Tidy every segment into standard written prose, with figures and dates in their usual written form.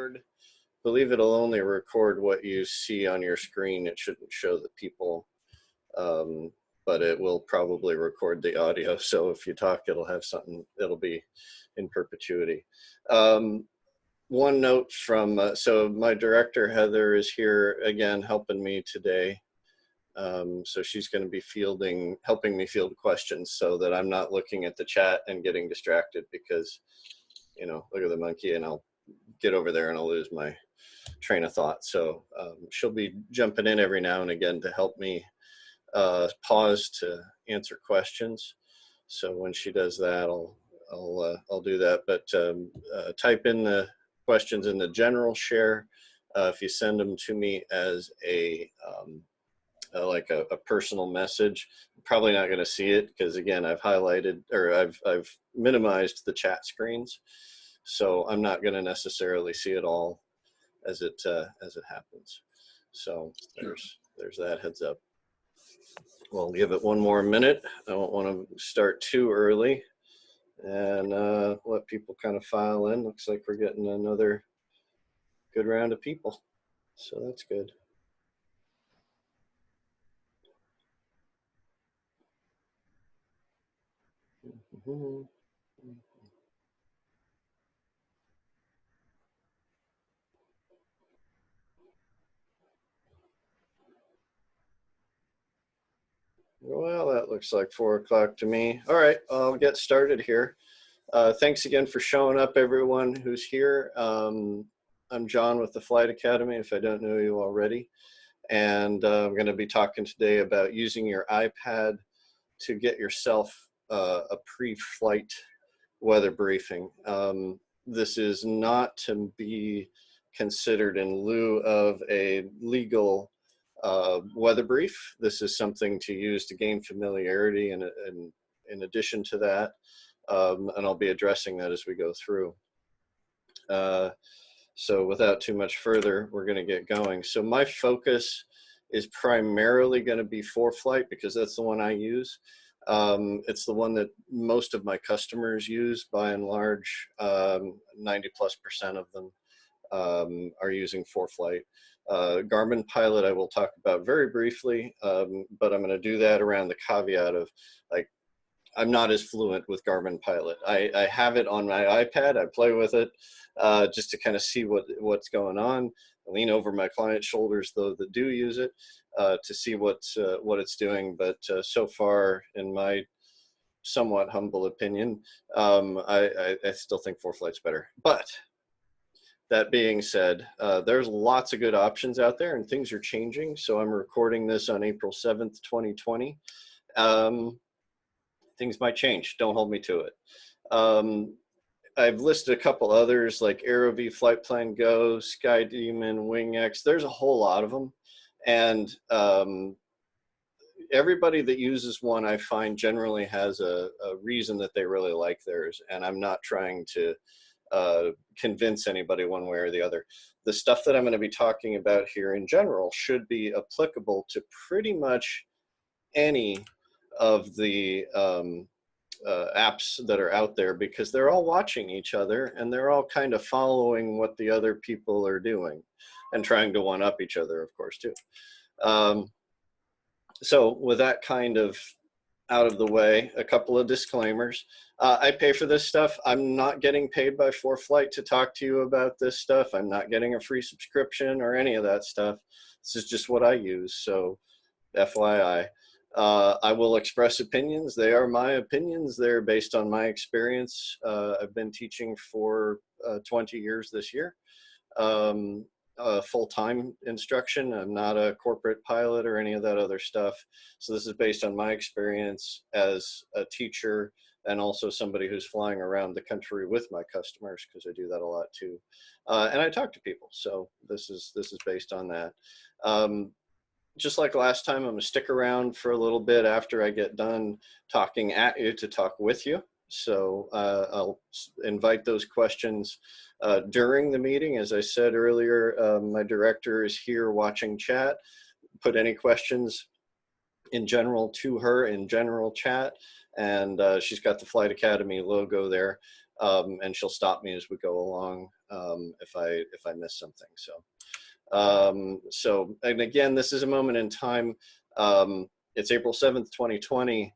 record. I believe it'll only record what you see on your screen. It shouldn't show the people, but it will probably record the audio. So if you talk, it'll have something, it'll be in perpetuity. One note from, so my director, Heather, is here again, helping me today. So she's going to be helping me field questions so that I'm not looking at the chat and getting distracted because, you know, look at the monkey and I'll get over there and I'll lose my train of thought. So she'll be jumping in every now and again to help me pause to answer questions. So when she does that, I'll do that. But type in the questions in the general share. If you send them to me as like a personal message, I'm probably not going to see it because again, I've highlighted or I've minimized the chat screens, so I'm not going to necessarily see it all as it happens. So there's that heads up. We'll give it one more minute. I don't want to start too early and let people kind of file in. Looks like we're getting another good round of people, so that's good. Well, that looks like 4 o'clock to me. All right, I'll get started here. Thanks again for showing up, everyone who's here. I'm John with the Flight Academy, if I don't know you already. And I'm going to be talking today about using your iPad to get yourself a pre-flight weather briefing. This is not to be considered in lieu of a legal weather brief. This is something to use to gain familiarity and in addition to that, and I'll be addressing that as we go through. So without too much further, we're going to get going. So my focus is primarily going to be ForeFlight because that's the one I use. It's the one that most of my customers use by and large. 90+% of them are using ForeFlight. Garmin Pilot I will talk about very briefly, but I'm going to do that around the caveat of like, I'm not as fluent with Garmin Pilot. I have it on my iPad. I play with it just to kind of see what's going on. I lean over my client's shoulders, though, that do use it to see what it's doing. But so far, in my somewhat humble opinion, I still think ForeFlight's better. But that being said, there's lots of good options out there and things are changing. So I'm recording this on April 7th, 2020. Things might change. Don't hold me to it. I've listed a couple others like AeroV, Flight Plan Go, Sky Demon, WingX. There's a whole lot of them. And everybody that uses one, I find generally has a reason that they really like theirs. And I'm not trying to convince anybody one way or the other. The stuff that I'm going to be talking about here in general should be applicable to pretty much any of the apps that are out there because they're all watching each other and they're all kind of following what the other people are doing and trying to one-up each other, of course, too. So with that kind of out of the way, a couple of disclaimers. I pay for this stuff. I'm not getting paid by ForeFlight to talk to you about this stuff. I'm not getting a free subscription or any of that stuff. This is just what I use, so FYI. I will express opinions. They are my opinions. They're based on my experience. I've been teaching for 20 years this year, full-time instruction. I'm not a corporate pilot or any of that other stuff. So this is based on my experience as a teacher and also somebody who's flying around the country with my customers because I do that a lot too. And I talk to people. So this is based on that. Just like last time, I'm gonna stick around for a little bit after I get done talking at you to talk with you. So I'll invite those questions during the meeting. As I said earlier, my director is here watching chat. Put any questions in general to her in general chat. And she's got the Flight Academy logo there. And she'll stop me as we go along if I miss something. So and again, this is a moment in time. It's April 7th, 2020.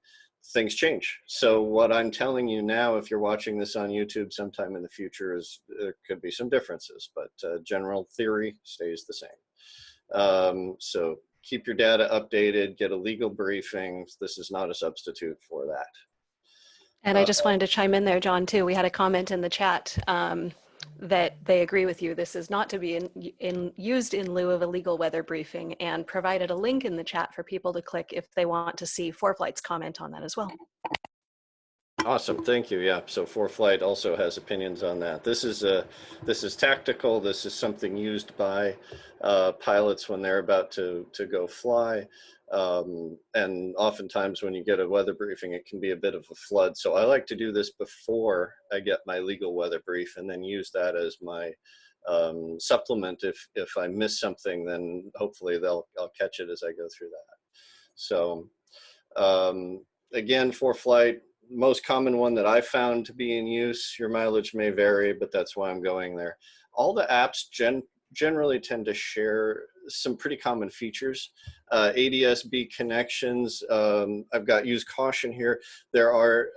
Things change. So what I'm telling you now, if you're watching this on YouTube sometime in the future, is there could be some differences, but general theory stays the same. So keep your data updated, get a legal briefing. This is not a substitute for that. And I just wanted to chime in there, John, too. We had a comment in the chat that they agree with you. This is not to be used in lieu of a legal weather briefing, and provided a link in the chat for people to click if they want to see ForeFlight's comment on that as well. Awesome, thank you. Yeah, so ForeFlight also has opinions on that. This is tactical. This is something used by pilots when they're about to go fly. And oftentimes when you get a weather briefing, it can be a bit of a flood. So I like to do this before I get my legal weather brief, and then use that as my supplement. If I miss something, then hopefully I'll catch it as I go through that. So again, ForeFlight, most common one that I found to be in use. Your mileage may vary, but that's why I'm going there. All the apps generally tend to share some pretty common features. ADS-B connections, I've got use caution here. There are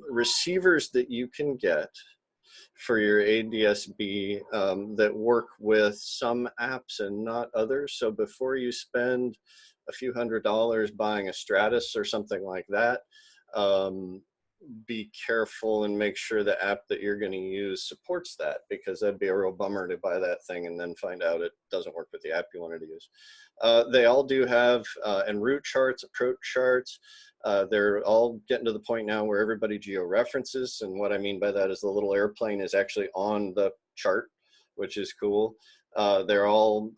receivers that you can get for your ADS-B that work with some apps and not others. So before you spend a few $100s buying a Stratus or something like that, be careful and make sure the app that you're going to use supports that, because that'd be a real bummer to buy that thing and then find out it doesn't work with the app you wanted to use. They all do have en route charts, approach charts. They're all getting to the point now where everybody georeferences, and what I mean by that is the little airplane is actually on the chart, which is cool. They're all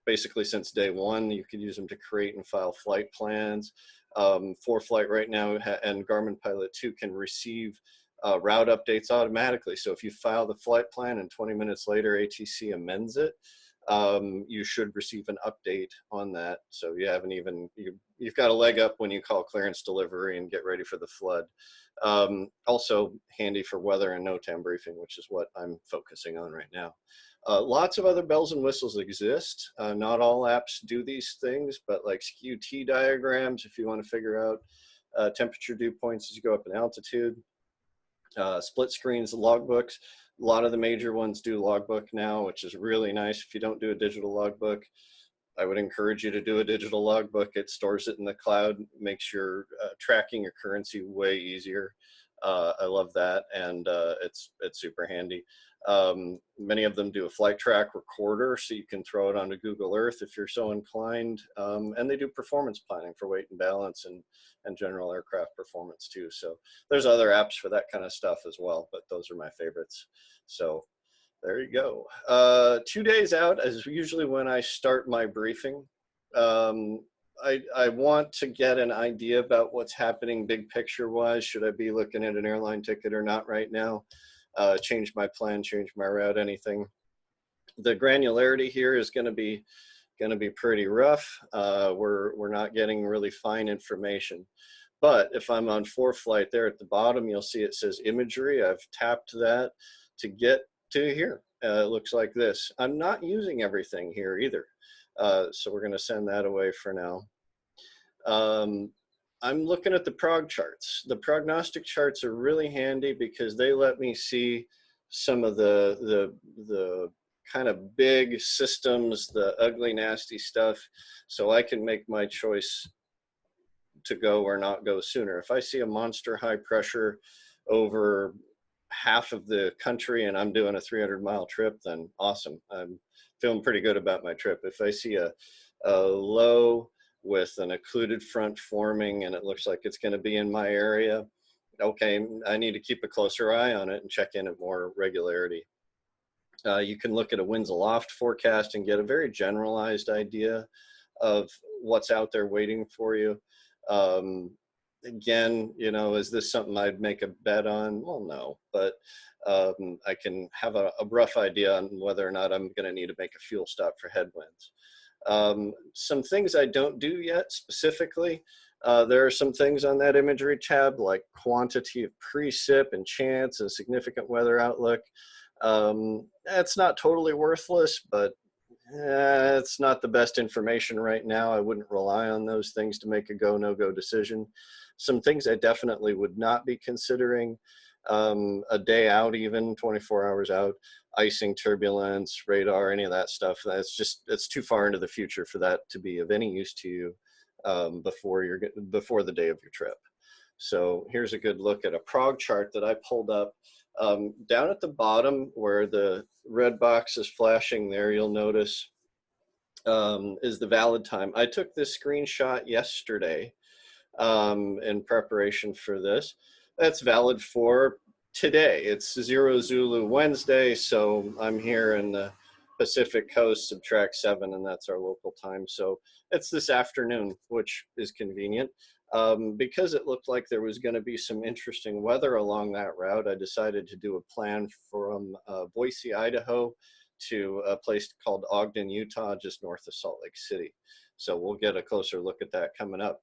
basically, since day one, you could use them to create and file flight plans. ForeFlight right now and Garmin Pilot 2 can receive route updates automatically. So if you file the flight plan and 20 minutes later ATC amends it, you should receive an update on that. So you haven't even, you've got a leg up when you call clearance delivery and get ready for the flood. Also handy for weather and NOTAM briefing, which is what I'm focusing on right now. Lots of other bells and whistles exist. Not all apps do these things, but like skew T diagrams, if you want to figure out temperature dew points as you go up in altitude. Split screens, logbooks. A lot of the major ones do logbook now, which is really nice. If you don't do a digital logbook, I would encourage you to do a digital logbook. It stores it in the cloud, makes your tracking your currency way easier. I love that, and it's super handy. Many of them do a flight track recorder, so you can throw it onto Google Earth if you're so inclined. And they do performance planning for weight and balance and general aircraft performance too. So there's other apps for that kind of stuff as well, but those are my favorites. So there you go. 2 days out is usually when I start my briefing. I want to get an idea about what's happening big picture wise. Should I be looking at an airline ticket or not right now? Change my plan, change my route, anything. The granularity here is going to be pretty rough. We're not getting really fine information. But if I'm on ForeFlight there at the bottom, you'll see it says Imagery. I've tapped that to get to here. It looks like this. I'm not using everything here either. So we're going to send that away for now. I'm looking at the prog charts. The prognostic charts are really handy because they let me see some of the kind of big systems, the ugly, nasty stuff, so I can make my choice to go or not go sooner. If I see a monster high pressure over half of the country and I'm doing a 300-mile trip, then awesome. I'm feeling pretty good about my trip. If I see a low with an occluded front forming and it looks like it's going to be in my area, okay, I need to keep a closer eye on it and check in at more regularity. You can look at a winds aloft forecast and get a very generalized idea of what's out there waiting for you. Again, you know, is this something I'd make a bet on? Well, no, but I can have a rough idea on whether or not I'm going to need to make a fuel stop for headwinds. Some things I don't do yet specifically. There are some things on that Imagery tab like quantity of precip and chance and significant weather outlook. It's not totally worthless, but it's not the best information right now. I wouldn't rely on those things to make a go, no-go decision. Some things I definitely would not be considering, a day out, even 24 hours out, icing, turbulence, radar, any of that stuff. It's too far into the future for that to be of any use to you before the day of your trip. So here's a good look at a prog chart that I pulled up. Down at the bottom where the red box is flashing there, you'll notice is the valid time. I took this screenshot yesterday in preparation for this. That's valid for today. It's 0 Zulu Wednesday, so I'm here in the Pacific Coast, subtract 7, and that's our local time. So it's this afternoon, which is convenient. Because it looked like there was going to be some interesting weather along that route, I decided to do a plan from Boise, Idaho to a place called Ogden, Utah, just north of Salt Lake City. So we'll get a closer look at that coming up.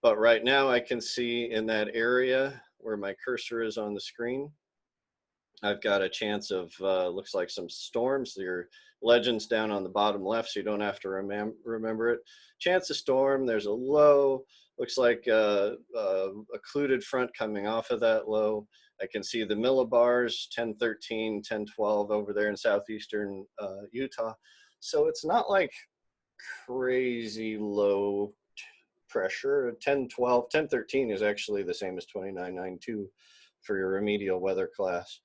But right now I can see in that area where my cursor is on the screen, I've got a chance of, looks like some storms. Your legend's down on the bottom left, so you don't have to remember it. Chance of storm, there's a low, looks like a occluded front coming off of that low. I can see the millibars, 1013, 1012 over there in southeastern Utah. So it's not like crazy low pressure. 1012, 1013 is actually the same as 2992 for your remedial weather class.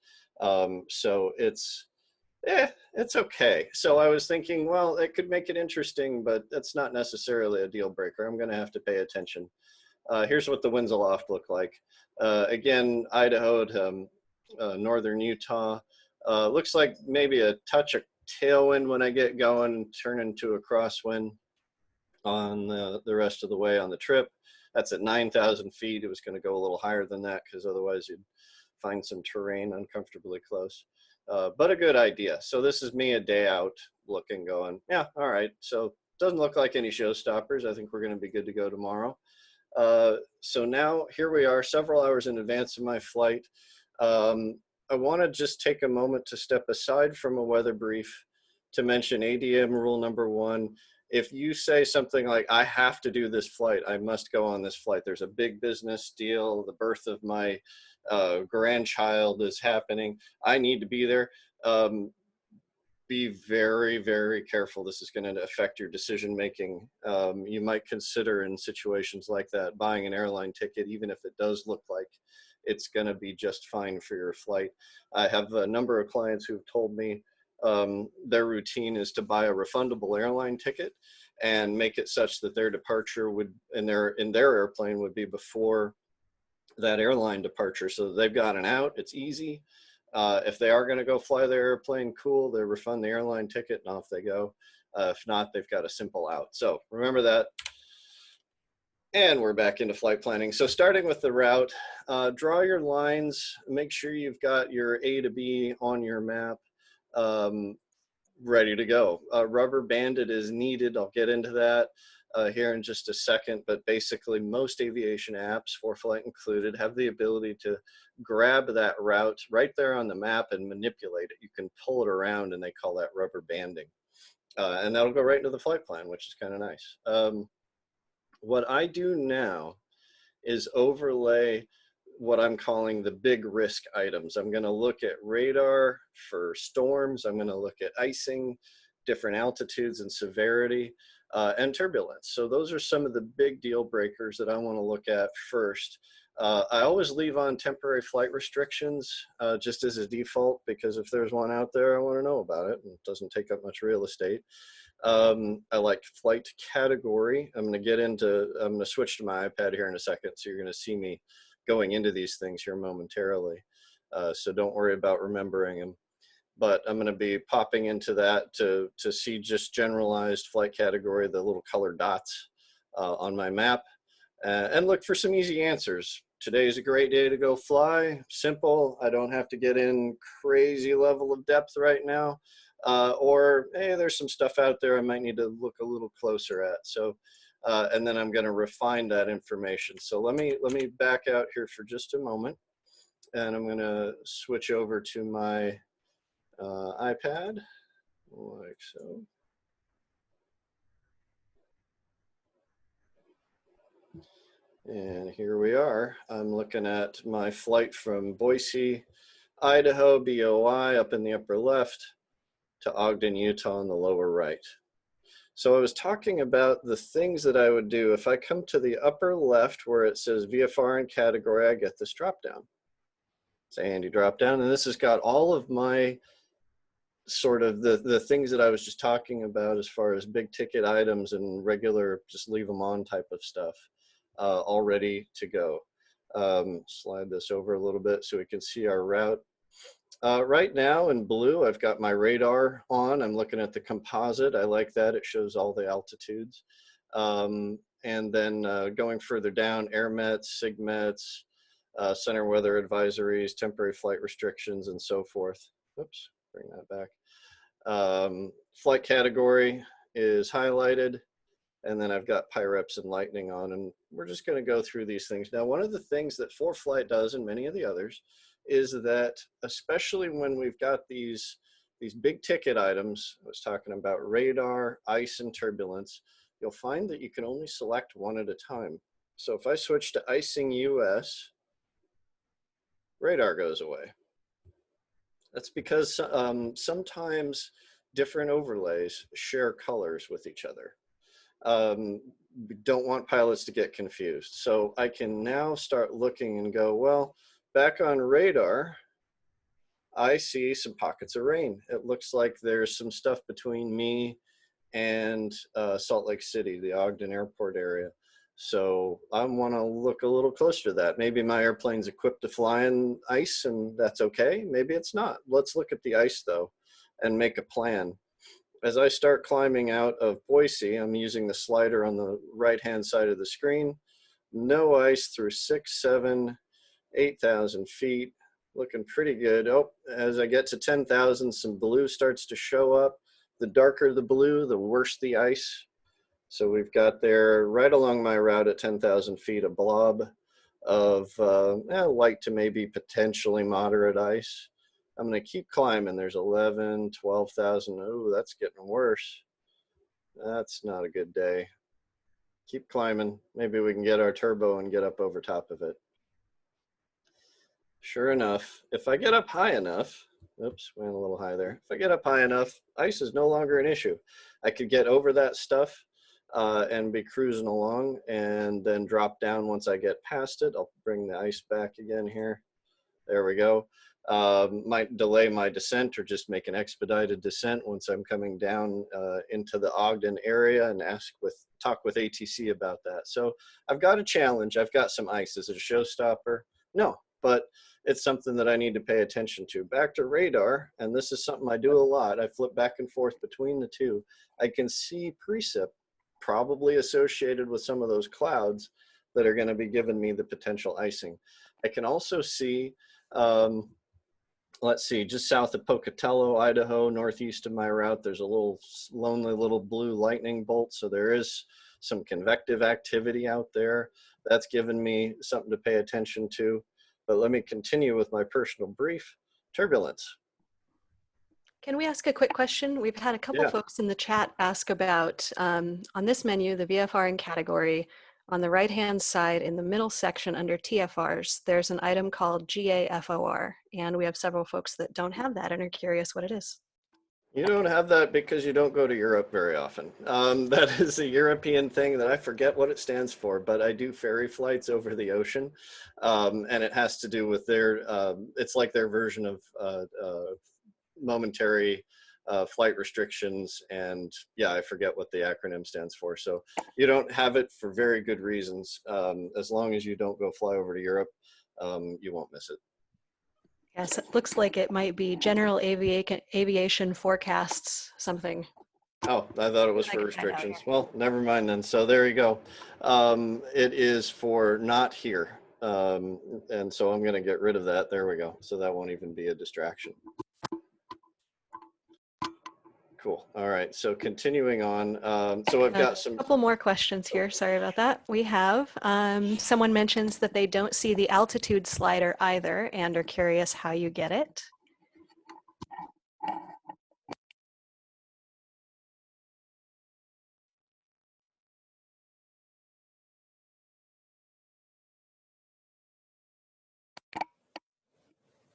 So it's okay. So I was thinking, well, it could make it interesting, but that's not necessarily a deal breaker. I'm going to have to pay attention. Here's what the winds aloft look like. Again, Idaho to northern Utah. Looks like maybe a touch of tailwind when I get going and turn into a crosswind on the rest of the way on the trip. That's at 9,000 feet. It was going to go a little higher than that because otherwise you'd find some terrain uncomfortably close. But a good idea. So this is me a day out looking, going, yeah, all right. So doesn't look like any showstoppers. I think we're going to be good to go tomorrow. So now here we are several hours in advance of my flight. I want to just take a moment to step aside from a weather brief to mention ADM rule number 1. If you say something like, I have to do this flight, I must go on this flight, there's a big business deal, the birth of my grandchild is happening, I need to be there, be very, very careful. This is going to affect your decision making. You might consider in situations like that buying an airline ticket, even if it does look like it's going to be just fine for your flight. I have a number of clients who've told me their routine is to buy a refundable airline ticket and make it such that their departure would in their airplane would be before that airline departure, so that they've got an out. It's easy. If they are going to go fly their airplane, cool, they refund the airline ticket and off they go. If not, they've got a simple out. So remember that. And we're back into flight planning. So starting with the route, draw your lines, make sure you've got your A to B on your map ready to go. Rubber banded is needed. I'll get into that here in just a second, but basically most aviation apps, ForeFlight included, have the ability to grab that route right there on the map and manipulate it. You can pull it around and they call that rubber banding. And that'll go right into the flight plan, which is kind of nice. What I do now is overlay what I'm calling the big risk items. I'm going to look at radar for storms. I'm going to look at icing, different altitudes and severity, and turbulence. So those are some of the big deal breakers that I want to look at first. I always leave on temporary flight restrictions just as a default, because if there's one out there, I want to know about it, and it doesn't take up much real estate. I like flight category. I'm going to switch to my iPad here in a second, so you're going to see me going into these things here momentarily. So don't worry about remembering them. But I'm going to be popping into that to see just generalized flight category, the little colored dots on my map, and look for some easy answers. Today is a great day to go fly. Simple. I don't have to get in crazy level of depth right now. Or, hey, there's some stuff out there I might need to look a little closer at. So, and then I'm going to refine that information. So let me back out here for just a moment, and I'm going to switch over to my iPad, like so. And here we are. I'm looking at my flight from Boise, Idaho, BOI, up in the upper left, to Ogden, Utah, in the lower right. So I was talking about the things that I would do. If I come to the upper left where it says VFR and category, I get this drop down. It's a handy drop down, and this has got all of my sort of the things that I was just talking about as far as big ticket items and regular just leave them on type of stuff all ready to go. Slide this over a little bit so we can see our route. Right now in blue, I've got my radar on. I'm looking at the composite. I like that. It shows all the altitudes. And then going further down, airmets, sigmets, center weather advisories, temporary flight restrictions, and so forth. Oops, bring that back. Flight category is highlighted. And then I've got PIREPs and lightning on, and we're just going to go through these things. Now, one of the things that ForeFlight does, and many of the others, is that especially when we've got these big ticket items, I was talking about radar, ice, and turbulence, you'll find that you can only select one at a time. So if I switch to icing US, radar goes away. That's because sometimes different overlays share colors with each other. Don't want pilots to get confused. So I can now start looking and go, well, back on radar, I see some pockets of rain. It looks like there's some stuff between me and Salt Lake City, the Ogden Airport area. So I want to look a little closer to that. Maybe my airplane's equipped to fly in ice and that's okay. Maybe it's not. Let's look at the ice though and make a plan. As I start climbing out of Boise, I'm using the slider on the right-hand side of the screen. No ice through 6, 7, 8,000 feet, looking pretty good. Oh, as I get to 10,000, some blue starts to show up. The darker the blue, the worse the ice. So we've got there, right along my route at 10,000 feet, a blob of light to maybe potentially moderate ice. I'm going to keep climbing. There's 11, 12,000. Oh, that's getting worse. That's not a good day. Keep climbing. Maybe we can get our turbo and get up over top of it. Sure enough, if I get up high enough, oops, went a little high there. If I get up high enough, ice is no longer an issue. I could get over that stuff and be cruising along and then drop down once I get past it. I'll bring the ice back again here. There we go. Might delay my descent or just make an expedited descent once I'm coming down into the Ogden area and talk with ATC about that. So I've got a challenge. I've got some ice. Is it a showstopper? No, but it's something that I need to pay attention to. Back to radar, and this is something I do a lot. I flip back and forth between the two. I can see precip probably associated with some of those clouds that are going to be giving me the potential icing. I can also see let's see, just south of Pocatello, Idaho, northeast of my route, there's a little lonely little blue lightning bolt. So there is some convective activity out there. That's given me something to pay attention to. But let me continue with my personal brief. Turbulence. Can we ask a quick question? We've had a couple folks in the chat ask about, on this menu, the VFR and category, on the right-hand side in the middle section under TFRs, there's an item called GAFOR, and we have several folks that don't have that and are curious what it is. You don't have that because you don't go to Europe very often. That is a European thing that I forget what it stands for, but I do ferry flights over the ocean, and it has to do with their, it's like their version of momentary flight restrictions, and yeah, I forget what the acronym stands for. So you don't have it for very good reasons. As long as you don't go fly over to Europe, you won't miss it. Yes, it looks like it might be general aviation forecasts something. Oh, I thought it was for restrictions. Well, never mind then. So there you go. It is for not here. And so I'm going to get rid of that. There we go. So that won't even be a distraction. Cool. All right. So continuing on. So I've got some. A couple more questions here. Sorry about that. We have someone mentions that they don't see the altitude slider either and are curious how you get it.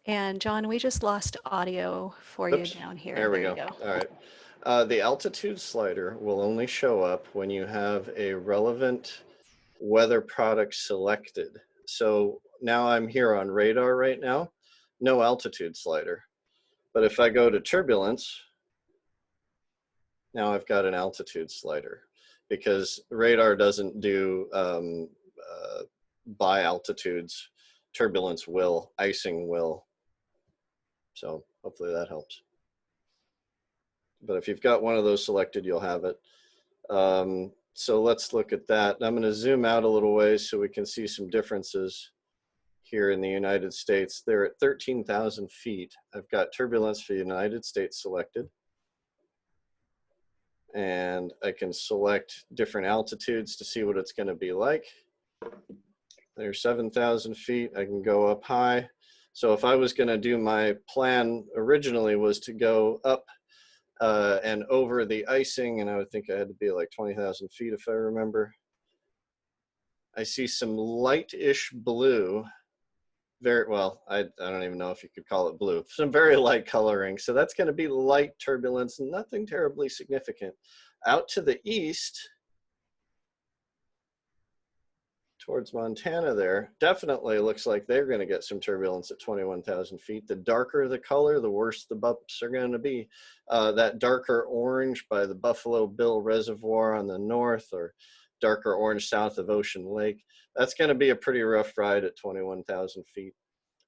And John, we just lost audio for you Oops, down here. there we There you go. go. All right. The altitude slider will only show up when you have a relevant weather product selected. So now I'm here on radar right now, no altitude slider. But if I go to turbulence, now I've got an altitude slider because radar doesn't do by altitudes. Turbulence will, icing will. So hopefully that helps. But if you've got one of those selected, you'll have it. So let's look at that. I'm going to zoom out a little ways so we can see some differences here in the United States. They're at 13,000 feet. I've got turbulence for the United States selected. And I can select different altitudes to see what it's going to be like. There's 7,000 feet. I can go up high. So if I was going to do, my plan originally was to go up and over the icing, and I would think I had to be like 20,000 feet if I remember. I see some light-ish blue. Very well, I don't even know if you could call it blue. Some very light coloring. So that's going to be light turbulence, nothing terribly significant. Out to the east, towards Montana there, definitely looks like they're going to get some turbulence at 21,000 feet. The darker the color, the worse the bumps are going to be. That darker orange by the Buffalo Bill Reservoir on the north, or darker orange south of Ocean Lake, that's going to be a pretty rough ride at 21,000 feet.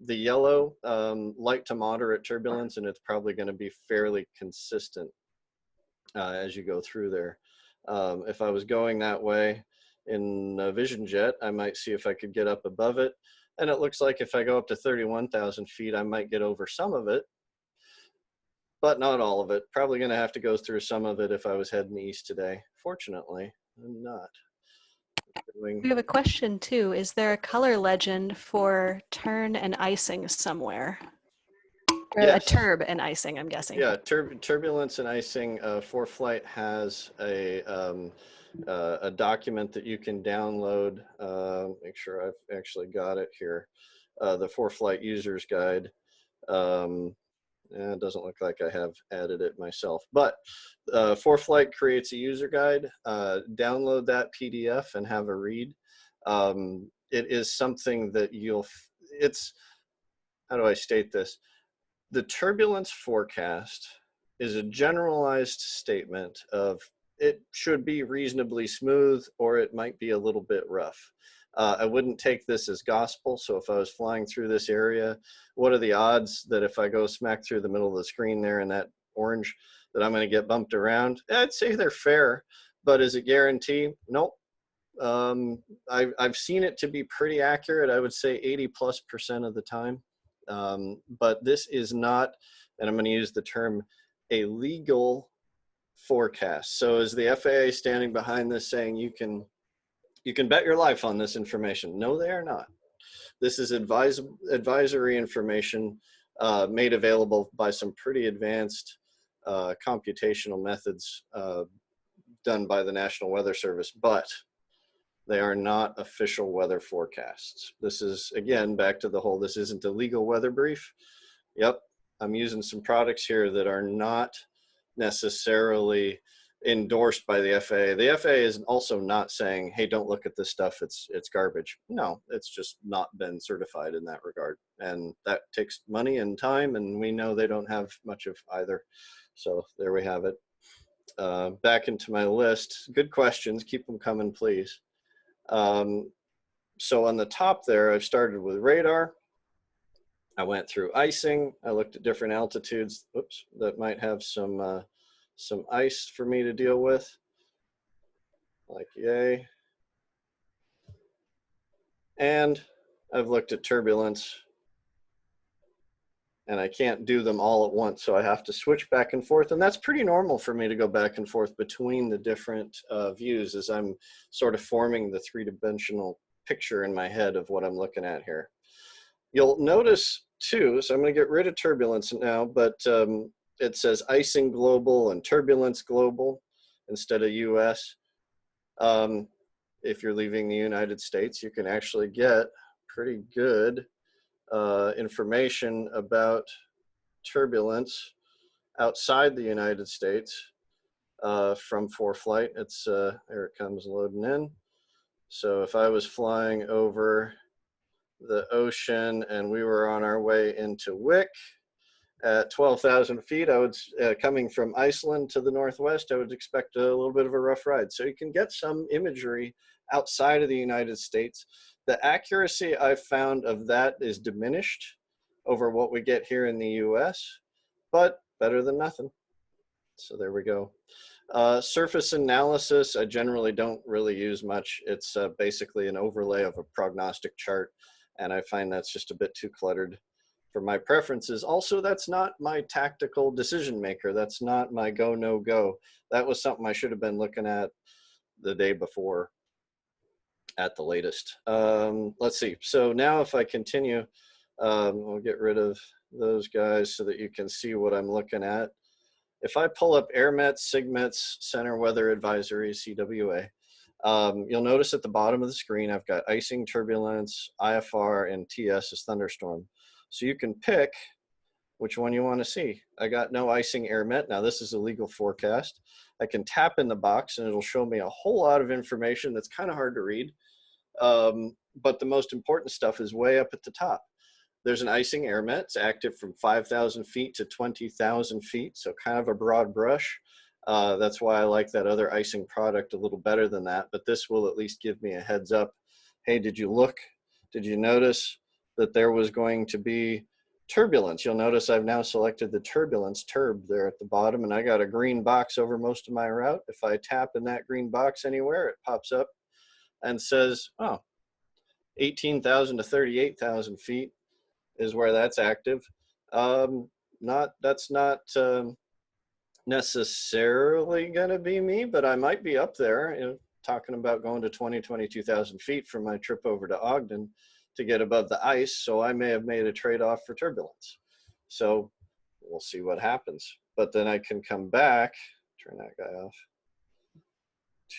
The yellow, light to moderate turbulence, and it's probably going to be fairly consistent as you go through there. If I was going that way in a Vision Jet, I might see if I could get up above it. And it looks like if I go up to 31,000 feet, I might get over some of it, but not all of it. Probably going to have to go through some of it if I was heading east today. Fortunately, I'm not. We have a question too. Is there a color legend for turn and icing somewhere? Or Yes. a turb and icing, I'm guessing. Yeah, turbulence and icing. ForeFlight has a document that you can download. Make sure I've actually got it here. The ForeFlight User's Guide. It doesn't look like I have added it myself, but ForeFlight creates a user guide. Download that PDF and have a read. It is something that it's, how do I state this? The turbulence forecast is a generalized statement of it should be reasonably smooth, or it might be a little bit rough. I wouldn't take this as gospel. So if I was flying through this area, what are the odds that if I go smack through the middle of the screen there in that orange, that I'm going to get bumped around? I'd say they're fair, but is it guarantee? Nope. I've seen it to be pretty accurate. I would say 80+% of the time. But this is not, and I'm going to use the term, a legal forecast. So is the FAA standing behind this saying you can bet your life on this information? No, they are not. This is advisory information made available by some pretty advanced computational methods done by the National Weather Service, but they are not official weather forecasts. This is, again, back to the whole, this isn't a legal weather brief. Yep, I'm using some products here that are not necessarily endorsed by the FAA. The FAA is also not saying, hey, don't look at this stuff, it's garbage. No, it's just not been certified in that regard. And that takes money and time, and we know they don't have much of either. So there we have it. Back into my list. Good questions, keep them coming, please. So on the top there, I've started with radar. I went through icing. I looked at different altitudes. Oops, that might have some ice for me to deal with. Like yay. And I've looked at turbulence. And I can't do them all at once, so I have to switch back and forth. And that's pretty normal for me to go back and forth between the different views as I'm sort of forming the three-dimensional picture in my head of what I'm looking at here. You'll notice too, so I'm going to get rid of turbulence now, but it says icing global and turbulence global instead of US. If you're leaving the United States, you can actually get pretty good information about turbulence outside the United States from ForeFlight. It's there it comes loading in. So if I was flying over the ocean and we were on our way into Wick at 12,000 feet, I would, coming from Iceland to the northwest, I would expect a little bit of a rough ride. So you can get some imagery outside of the United States. The accuracy I've found of that is diminished over what we get here in the US, but better than nothing. So there we go. Surface analysis, I generally don't really use much. It's basically an overlay of a prognostic chart, and I find that's just a bit too cluttered for my preferences. Also, that's not my tactical decision maker. That's not my go, no go. That was something I should have been looking at the day before at the latest. Let's see. So now if I continue, we'll get rid of those guys so that you can see what I'm looking at. If I pull up AirMets, SIGMETs, Center Weather Advisory, CWA, you'll notice at the bottom of the screen, I've got icing, turbulence, IFR, and TS is thunderstorm. So you can pick which one you want to see. I got no icing AirMet. Now this is a legal forecast. I can tap in the box and it'll show me a whole lot of information that's kind of hard to read. But the most important stuff is way up at the top. There's an icing AirMet. It's active from 5,000 feet to 20,000 feet, so kind of a broad brush. That's why I like that other icing product a little better than that, but this will at least give me a heads up. Hey, did you look? Did you notice that there was going to be turbulence? You'll notice I've now selected the turbulence, turb, there at the bottom, and I got a green box over most of my route. If I tap in that green box anywhere, it pops up and says, oh, 18,000 to 38,000 feet is where that's active. That's not necessarily going to be me, but I might be up there, you know, talking about going to 22,000 feet from my trip over to Ogden to get above the ice. So I may have made a trade-off for turbulence. So we'll see what happens. But then I can come back, turn that guy off,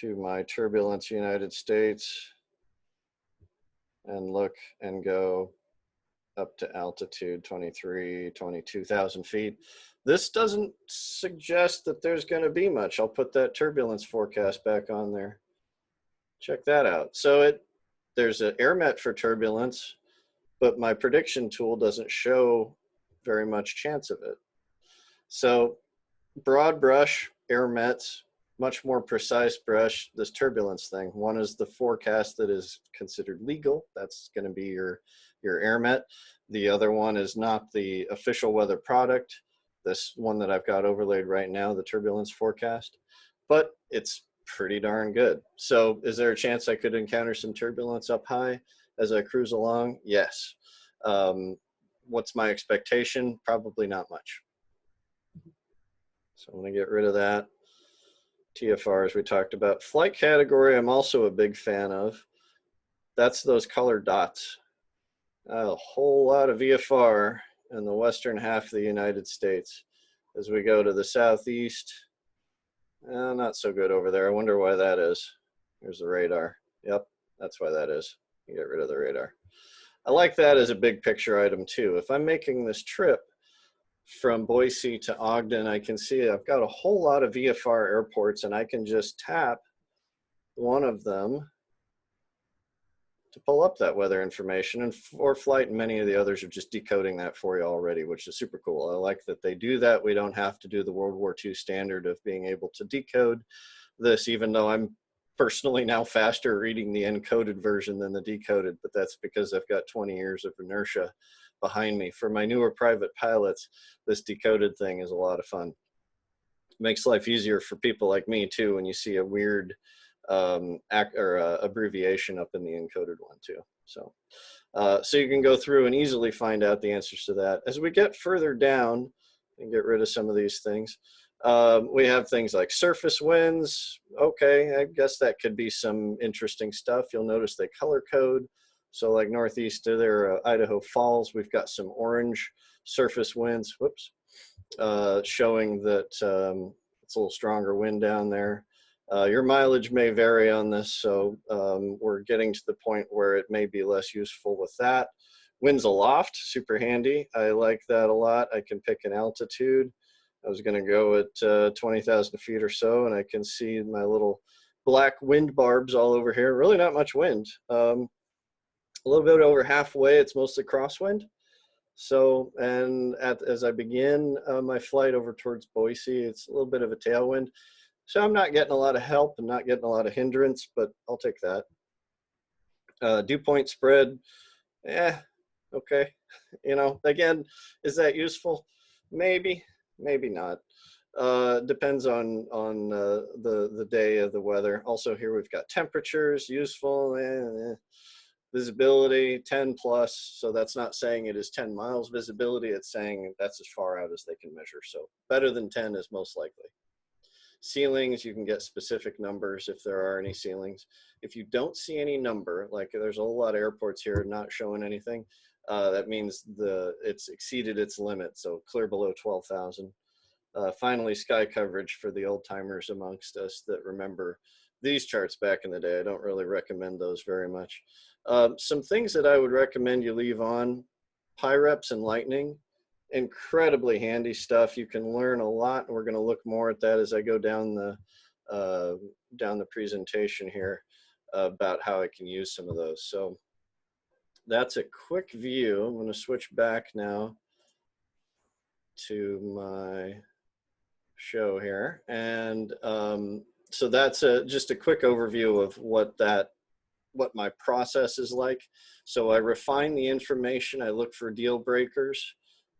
to my turbulence United States and look and go up to altitude 22,000 feet. This doesn't suggest that there's going to be much. I'll put that turbulence forecast back on there. Check that out. So there's an AirMet for turbulence, but my prediction tool doesn't show very much chance of it. So broad brush, AirMets, much more precise brush, this turbulence thing. One is the forecast that is considered legal. That's going to be your AirMet. The other one is not the official weather product. This one that I've got overlaid right now, the turbulence forecast, but it's pretty darn good. So is there a chance I could encounter some turbulence up high as I cruise along? Yes. What's my expectation? Probably not much. So I'm going to get rid of that. TFR, as we talked about. Flight category, I'm also a big fan of. That's those colored dots. A whole lot of VFR in the western half of the United States. As we go to the southeast, not so good over there. I wonder why that is. Here's the radar. Yep, that's why that is. You get rid of the radar. I like that as a big picture item too. If I'm making this trip from Boise to Ogden, I can see I've got a whole lot of VFR airports, and I can just tap one of them to pull up that weather information. And ForeFlight and many of the others are just decoding that for you already, which is super cool. I like that they do that. We don't have to do the World War II standard of being able to decode this, even though I'm personally now faster reading the encoded version than the decoded, but that's because I've got 20 years of inertia behind me. For my newer private pilots, this decoded thing is a lot of fun. It makes life easier for people like me too when you see a weird abbreviation up in the encoded one too. So you can go through and easily find out the answers to that. As we get further down and get rid of some of these things, we have things like surface winds. Okay, I guess that could be some interesting stuff. You'll notice they color code. So like northeast of there, Idaho Falls, we've got some orange surface winds, whoops, showing that it's a little stronger wind down there. Your mileage may vary on this, so we're getting to the point where it may be less useful with that. Winds aloft, super handy. I like that a lot. I can pick an altitude. I was going to go at 20,000 feet or so, and I can see my little black wind barbs all over here. Really not much wind. A little bit over halfway, it's mostly crosswind. So, and as I begin my flight over towards Boise, it's a little bit of a tailwind. So I'm not getting a lot of help and not getting a lot of hindrance, but I'll take that. Dew point spread, okay. You know, again, is that useful? Maybe, maybe not. Depends on the day of the weather. Also here we've got temperatures, useful, visibility 10 plus. So that's not saying it is 10 miles visibility. It's saying that's as far out as they can measure. So better than 10 is most likely. Ceilings, you can get specific numbers if there are any ceilings. If you don't see any number, like there's a whole lot of airports here not showing anything, that means it's exceeded its limit, so clear below 12,000. Finally, sky coverage for the old timers amongst us that remember these charts back in the day. I don't really recommend those very much. Some things that I would recommend you leave on: PIREPs and lightning. Incredibly handy stuff. You can learn a lot, and we're going to look more at that as I go down the presentation here about how I can use some of those. So that's a quick view. I'm going to switch back now to my show here, and so that's just a quick overview of what my process is like. So I refine the information. I look for deal breakers,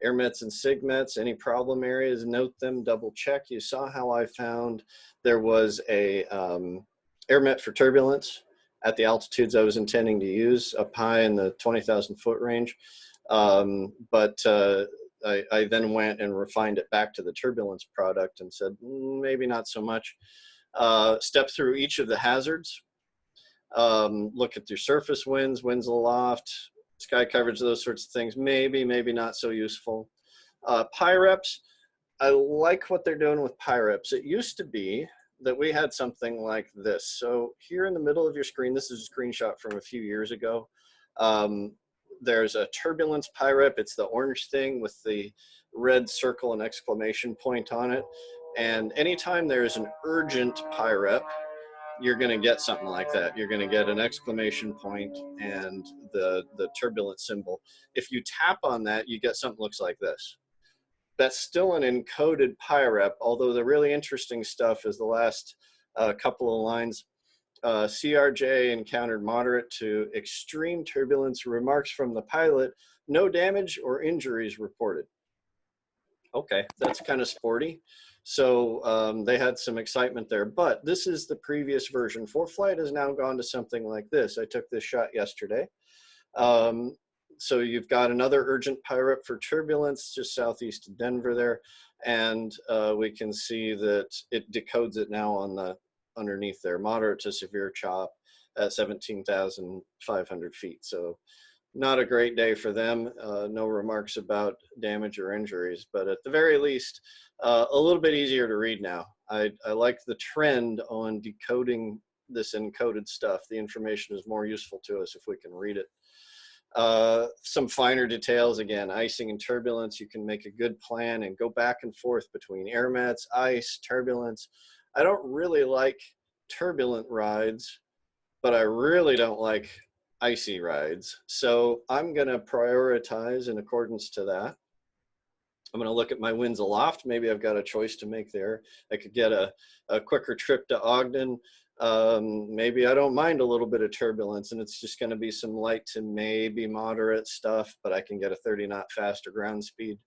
airmets and sigmets, any problem areas, note them, double check. You saw how I found there was a airmet for turbulence at the altitudes I was intending to use, up high in the 20,000 foot range. But I then went and refined it back to the turbulence product and said, maybe not so much. Step through each of the hazards. Look at your surface winds, winds aloft, sky coverage, those sorts of things. Maybe not so useful. PIREPs, I like what they're doing with PIREPs. It used to be that we had something like this. So here in the middle of your screen, this is a screenshot from a few years ago. There's a turbulence PIREP. It's the orange thing with the red circle and exclamation point on it. And anytime there's an urgent PIREP, you're going to get something like that. You're going to get an exclamation point and the turbulence symbol. If you tap on that, you get something that looks like this. That's still an encoded PIREP, although the really interesting stuff is the last couple of lines. CRJ encountered moderate to extreme turbulence. Remarks from the pilot: no damage or injuries reported. Okay, that's kind of sporty. So they had some excitement there, but this is the previous version. ForeFlight has now gone to something like this. I took this shot yesterday. So you've got another urgent PIREP for turbulence just southeast of Denver there. And we can see that it decodes it now on the underneath there, moderate to severe chop at 17,500 feet. So not a great day for them. No remarks about damage or injuries, but at the very least, a little bit easier to read now. I like the trend on decoding this encoded stuff. The information is more useful to us if we can read it. Some finer details, again, icing and turbulence. You can make a good plan and go back and forth between airmets, ice, turbulence. I don't really like turbulent rides, but I really don't like icy rides. So I'm going to prioritize in accordance to that. I'm going to look at my winds aloft. Maybe I've got a choice to make there. I could get a quicker trip to Ogden. Maybe I don't mind a little bit of turbulence and it's just going to be some light to maybe moderate stuff, but I can get a 30 knot faster ground speed.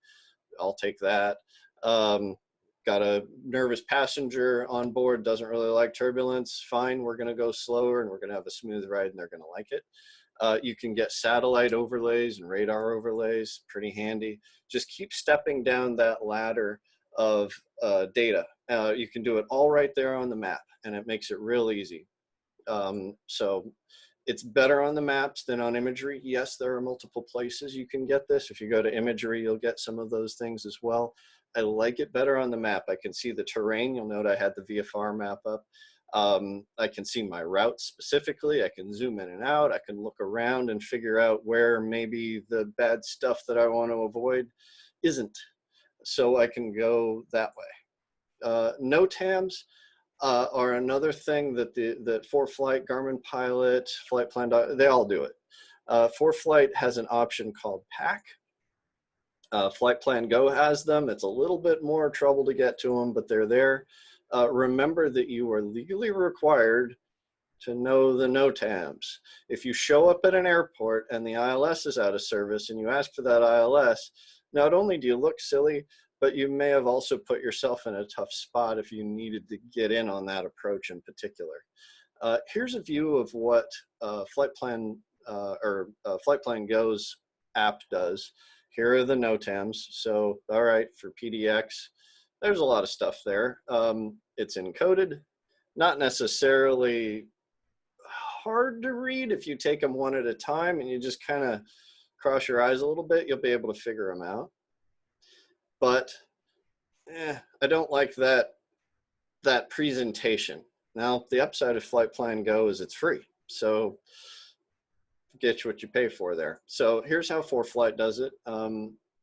I'll take that. Got a nervous passenger on board, doesn't really like turbulence. Fine, we're going to go slower and we're going to have a smooth ride and they're going to like it. You can get satellite overlays and radar overlays, pretty handy. Just keep stepping down that ladder of data. You can do it all right there on the map and it makes it real easy. So it's better on the maps than on Imagery. Yes, there are multiple places you can get this. If you go to Imagery, you'll get some of those things as well. I like it better on the map. I can see the terrain. You'll note I had the VFR map up. I can see my route specifically. I can zoom in and out. I can look around and figure out where maybe the bad stuff that I want to avoid isn't. So I can go that way. NOTAMs are another thing that that ForeFlight, Garmin Pilot, Flight Plan, they all do it. ForeFlight has an option called PAC. Flight Plan Go has them. It's a little bit more trouble to get to them, but they're there. Remember that you are legally required to know the NOTAMs. If you show up at an airport and the ILS is out of service and you ask for that ILS, not only do you look silly, but you may have also put yourself in a tough spot if you needed to get in on that approach in particular. Here's a view of what Flight Plan Go's app does. Here are the NOTAMs. So, all right, for PDX, there's a lot of stuff there. It's encoded, not necessarily hard to read. If you take them one at a time and you just kind of cross your eyes a little bit, you'll be able to figure them out. But I don't like that presentation. Now, the upside of Flight Plan Go is it's free. So get what you pay for there. So here's how ForeFlight does it.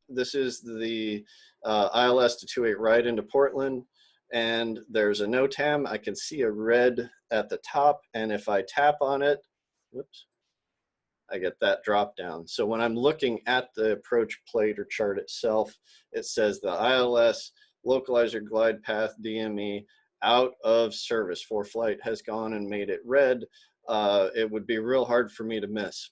This is the ILS to 28 right into Portland, and there's a NOTAM. I can see a red at the top, and if I tap on it, whoops, I get that drop down. So when I'm looking at the approach plate or chart itself, it says the ILS localizer glide path DME out of service. ForeFlight has gone and made it red. It would be real hard for me to miss.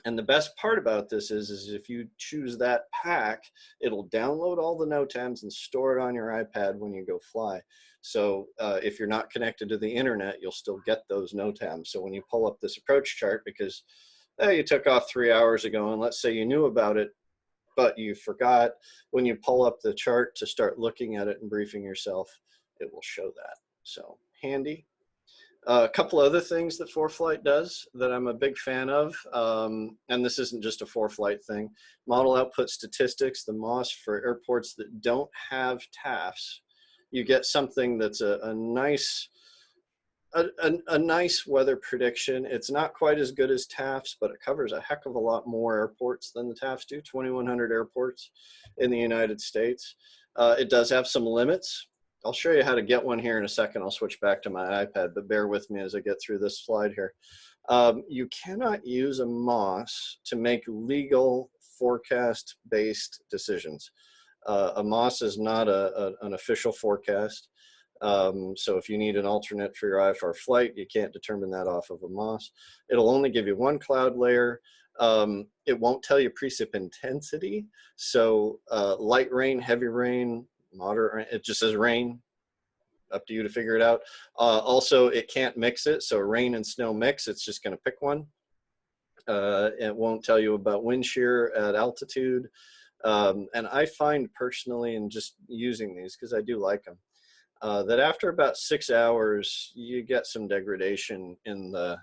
And the best part about this is if you choose that pack, it'll download all the NOTAMs and store it on your iPad when you go fly. So if you're not connected to the internet, you'll still get those NOTAMs. So when you pull up this approach chart, because you took off 3 hours ago, and let's say you knew about it, but you forgot, when you pull up the chart to start looking at it and briefing yourself, it will show that. So handy. A couple other things that ForeFlight does that I'm a big fan of, and this isn't just a ForeFlight thing, model output statistics, the MOS for airports that don't have TAFs. You get something that's a nice weather prediction. It's not quite as good as TAFs, but it covers a heck of a lot more airports than the TAFs do, 2,100 airports in the United States. It does have some limits. I'll show you how to get one here in a second. I'll switch back to my iPad, but bear with me as I get through this slide here. You cannot use a MOS to make legal forecast-based decisions. A MOS is not an official forecast. So if you need an alternate for your IFR flight, you can't determine that off of a MOS. It'll only give you one cloud layer. It won't tell you precip intensity. So light rain, heavy rain, moderate rain, it just says rain. Up to you to figure it out. Also, it can't mix it. So rain and snow mix, it's just going to pick one. It won't tell you about wind shear at altitude. And I find personally, in just using these, because I do like them, that after about 6 hours, you get some degradation in the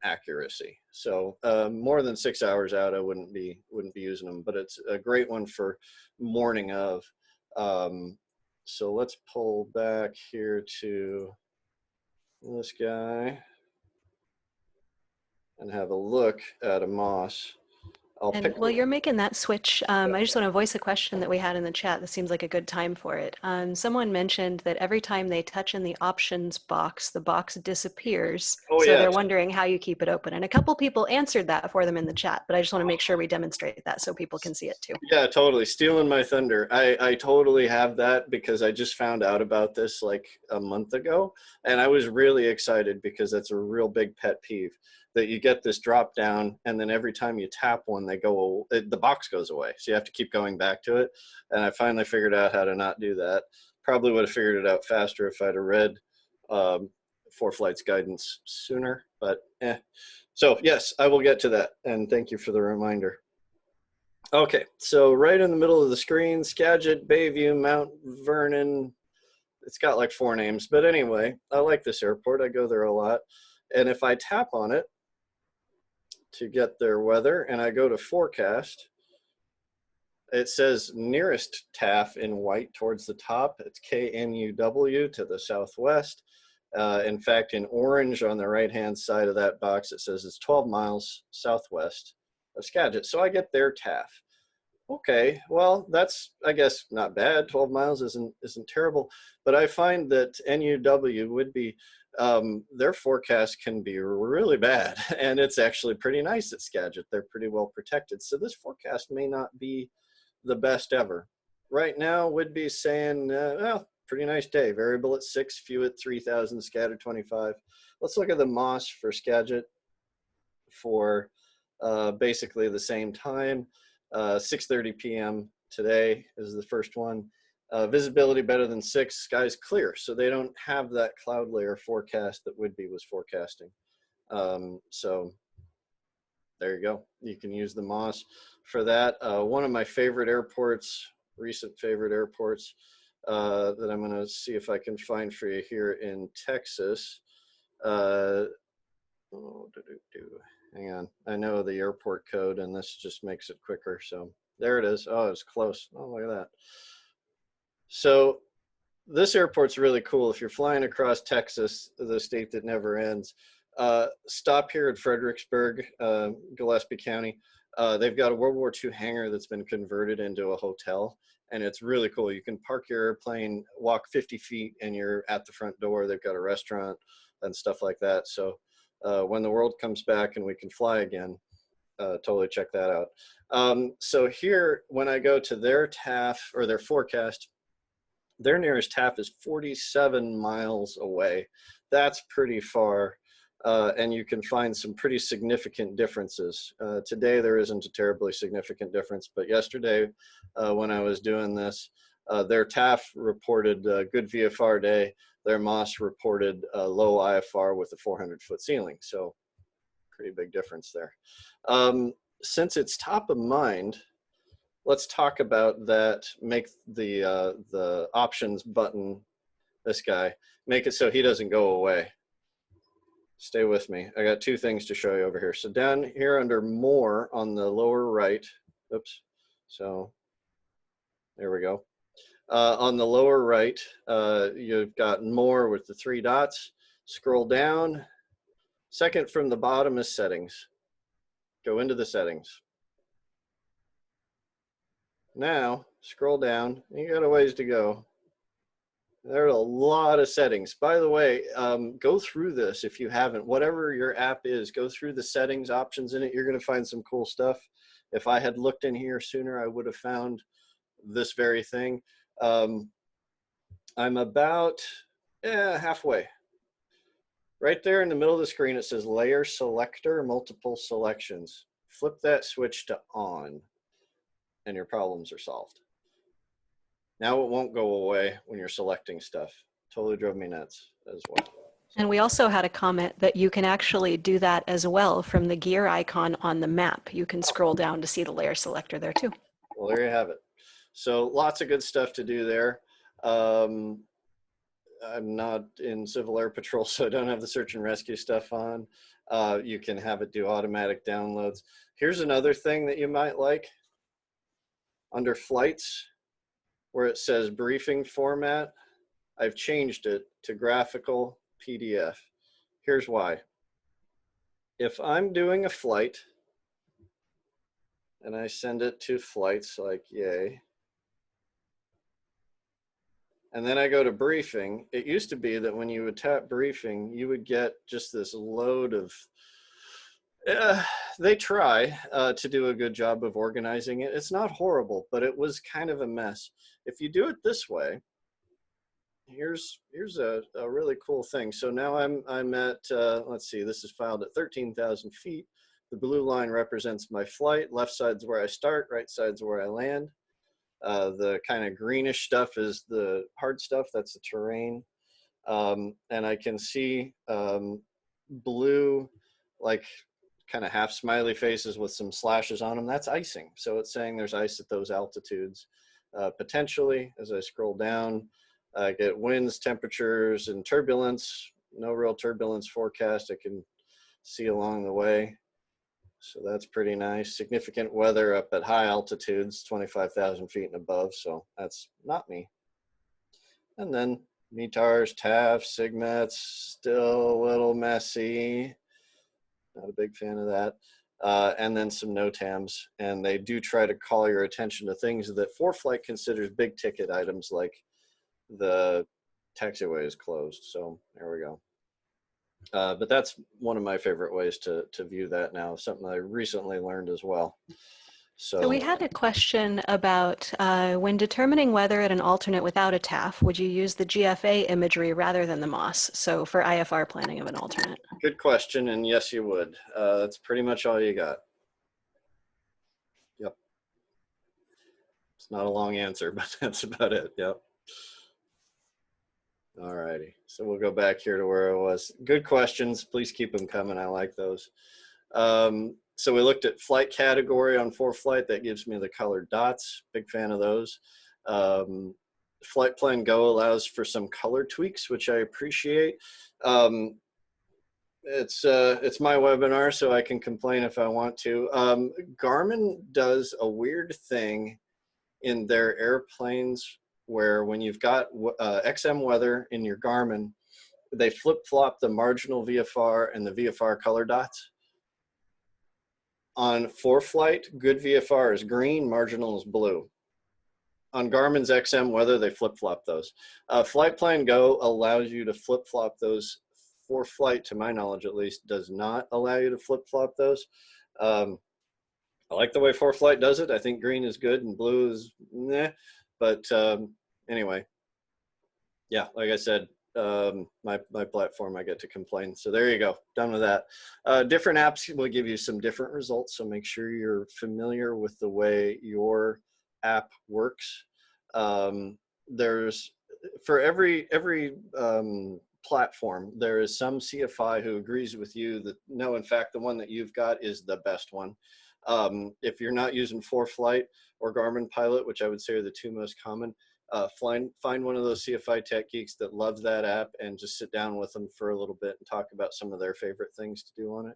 accuracy. So more than 6 hours out, I wouldn't be using them, but it's a great one for morning of. So let's pull back here to this guy and have a look at a MOS. And while you're making that switch, I just want to voice a question that we had in the chat. This seems like a good time for it. Someone mentioned that every time they touch in the options box, the box disappears. Oh, so yeah. they're wondering how you keep it open. And a couple people answered that for them in the chat, but I just want to make sure we demonstrate that so people can see it too. Yeah, totally. Stealing my thunder. I totally have that because I just found out about this like a month ago. And I was really excited because that's a real big pet peeve. That you get this drop down, and then every time you tap one, the box goes away. So you have to keep going back to it. And I finally figured out how to not do that. Probably would have figured it out faster if I'd have read ForeFlight's guidance sooner, but So yes, I will get to that. And thank you for the reminder. Okay, so right in the middle of the screen, Skagit, Bayview, Mount Vernon. It's got like 4 names, but anyway, I like this airport. I go there a lot. And if I tap on it, to get their weather, and I go to forecast, It says nearest TAF in white towards the top. It's KNUW to the southwest. In fact, in orange on the right-hand side of that box, it says it's 12 miles southwest of Skagit. So I get their TAF. Okay, well, that's, I guess, not bad. 12 miles isn't terrible, but I find that NUW would be, their forecast can be really bad, and it's actually pretty nice at Skagit. They're pretty well protected. So this forecast may not be the best ever. Right now, would be saying, well, pretty nice day. Variable at 6, few at 3,000, scatter 25. Let's look at the MOS for Skagit for basically the same time. 6:30 p.m. today is the first one. Visibility better than 6, skies clear. So they don't have that cloud layer forecast that Woodby was forecasting. So there you go. You can use the MOS for that. One of my favorite airports, recent favorite airports that I'm gonna see if I can find for you here in Texas. Hang on, I know the airport code and this just makes it quicker. So there it is. Oh, it's close. Oh, look at that. So this airport's really cool. If you're flying across Texas, the state that never ends, stop here at Fredericksburg, Gillespie County. They've got a World War II hangar that's been converted into a hotel, and it's really cool. You can park your airplane, walk 50 feet, and you're at the front door. They've got a restaurant and stuff like that. So when the world comes back and we can fly again, totally check that out. So here, when I go to their TAF or their forecast, their nearest TAF is 47 miles away. That's pretty far, and you can find some pretty significant differences. Today, there isn't a terribly significant difference, but yesterday, when I was doing this, their TAF reported good VFR day. Their MOS reported low IFR with a 400-foot ceiling. So pretty big difference there. Since it's top of mind, let's talk about that. Make the options button, this guy, make it so he doesn't go away. Stay with me. I got two things to show you over here. So down here under more on the lower right, oops, so there we go. On the lower right, you've got more with the 3 dots. Scroll down. Second from the bottom is settings. Go into the settings. Now, scroll down. You got a ways to go. There are a lot of settings. By the way, go through this if you haven't. Whatever your app is, go through the settings options in it. You're going to find some cool stuff. If I had looked in here sooner, I would have found this very thing. I'm about halfway. Right there in the middle of the screen, it says layer selector, multiple selections. Flip that switch to on, and your problems are solved. Now it won't go away when you're selecting stuff. Totally drove me nuts as well. And we also had a comment that you can actually do that as well from the gear icon on the map. You can scroll down to see the layer selector there too. Well, there you have it. So lots of good stuff to do there. I'm not in Civil Air Patrol, so I don't have the search and rescue stuff on. You can have it do automatic downloads. Here's another thing that you might like. Under flights, where it says briefing format, I've changed it to graphical PDF. Here's why. If I'm doing a flight and I send it to flights like yay, and then I go to briefing, it used to be that when you would tap briefing, you would get just this load of, they try to do a good job of organizing it. It's not horrible, but it was kind of a mess. If you do it this way, here's a really cool thing. So now I'm at, let's see, this is filed at 13,000 feet. The blue line represents my flight. Left side's where I start, right side's where I land. The kind of greenish stuff is the hard stuff, that's the terrain. And I can see blue, like kind of half smiley faces with some slashes on them. That's icing. So it's saying there's ice at those altitudes. Potentially, as I scroll down, I get winds, temperatures, and turbulence. No real turbulence forecast I can see along the way. So that's pretty nice. Significant weather up at high altitudes, 25,000 feet and above. So that's not me. And then METARs, TAFs, SIGMETs, still a little messy. Not a big fan of that. And then some NOTAMs. And they do try to call your attention to things that ForeFlight considers big ticket items, like the taxiway is closed. So there we go. But that's one of my favorite ways to view that now, something I recently learned as well. So we had a question about when determining whether at an alternate without a TAF, would you use the GFA imagery rather than the MOS? So for IFR planning of an alternate. Good question, and yes, you would. That's pretty much all you got. Yep. It's not a long answer, but that's about it. Yep. All righty. So we'll go back here to where I was. Good questions. Please keep them coming. I like those. So we looked at flight category on ForeFlight. That gives me the colored dots. Big fan of those. Flight Plan Go allows for some color tweaks, which I appreciate. It's my webinar, so I can complain if I want to. Garmin does a weird thing in their airplanes where when you've got XM weather in your Garmin, they flip-flop the marginal VFR and the VFR color dots. On ForeFlight, good VFR is green, marginal is blue. On Garmin's XM weather, they flip-flop those. Flight Plan Go allows you to flip-flop those. ForeFlight, to my knowledge at least, does not allow you to flip-flop those. I like the way ForeFlight does it. I think green is good and blue is meh. But anyway, yeah, like I said, my platform, I get to complain. So there you go, done with that. Different apps will give you some different results, so make sure you're familiar with the way your app works. There's, for every platform, there is some CFI who agrees with you that, no, in fact, the one that you've got is the best one. If you're not using ForeFlight or Garmin Pilot, which I would say are the two most common, find one of those CFI tech geeks that loves that app and just sit down with them for a little bit and talk about some of their favorite things to do on it.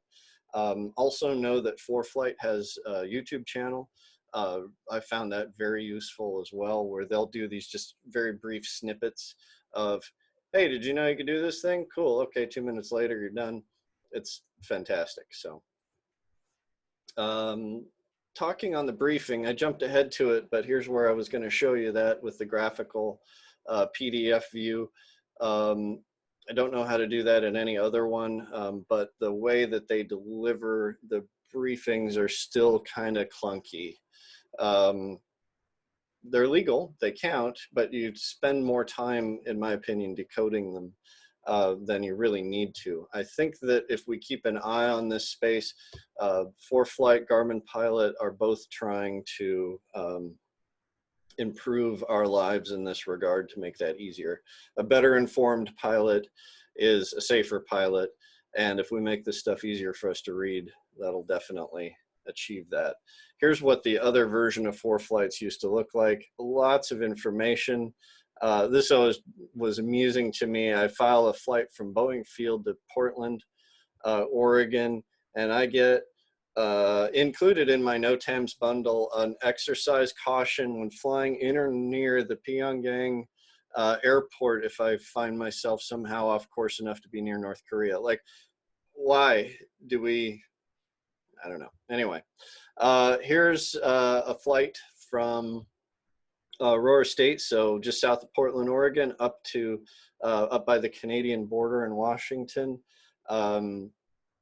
Also know that ForeFlight has a YouTube channel. I found that very useful as well, where they'll do these just very brief snippets of, hey, did you know you could do this thing? Cool. Okay, 2 minutes later, you're done. It's fantastic. So talking on the briefing, I jumped ahead to it, but here's where I was going to show you that with the graphical PDF view. I don't know how to do that in any other one, but the way that they deliver the briefings are still kind of clunky. They're legal, they count, but you spend more time, in my opinion, decoding them than you really need to. I think that if we keep an eye on this space, ForeFlight, Garmin Pilot are both trying to improve our lives in this regard to make that easier. A better informed pilot is a safer pilot, and if we make this stuff easier for us to read, that'll definitely achieve that. Here's what the other version of ForeFlights used to look like. Lots of information. This always was amusing to me. I file a flight from Boeing Field to Portland, Oregon, and I get included in my NOTAMs bundle an exercise caution when flying in or near the Pyongyang airport if I find myself somehow off course enough to be near North Korea. Like, why do we, I don't know. Anyway, here's a flight from Aurora State, so just south of Portland, Oregon, up to up by the Canadian border in Washington.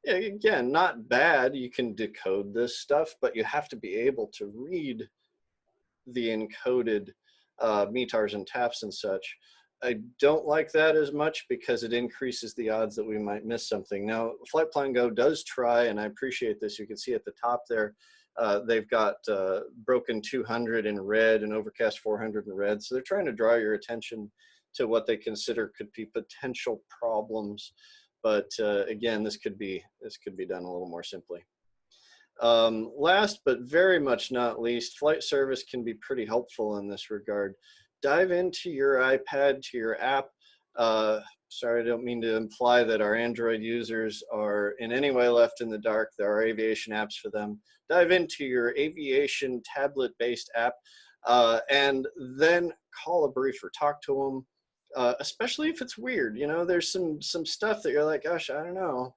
Again, not bad. You can decode this stuff, but you have to be able to read the encoded METARs and TAFs and such. I don't like that as much because it increases the odds that we might miss something. Now, Flight Plan Go does try, and I appreciate this. You can see at the top there, they've got broken 200 in red and overcast 400 in red. So they're trying to draw your attention to what they consider could be potential problems. But again, this could be done a little more simply. Last but very much not least, flight service can be pretty helpful in this regard. Dive into your iPad, to your app. sorry, I don't mean to imply that our Android users are in any way left in the dark. There are aviation apps for them. Dive into your aviation tablet-based app and then call a briefer, talk to them, especially if it's weird. You know, there's some stuff that you're like, gosh, I don't know.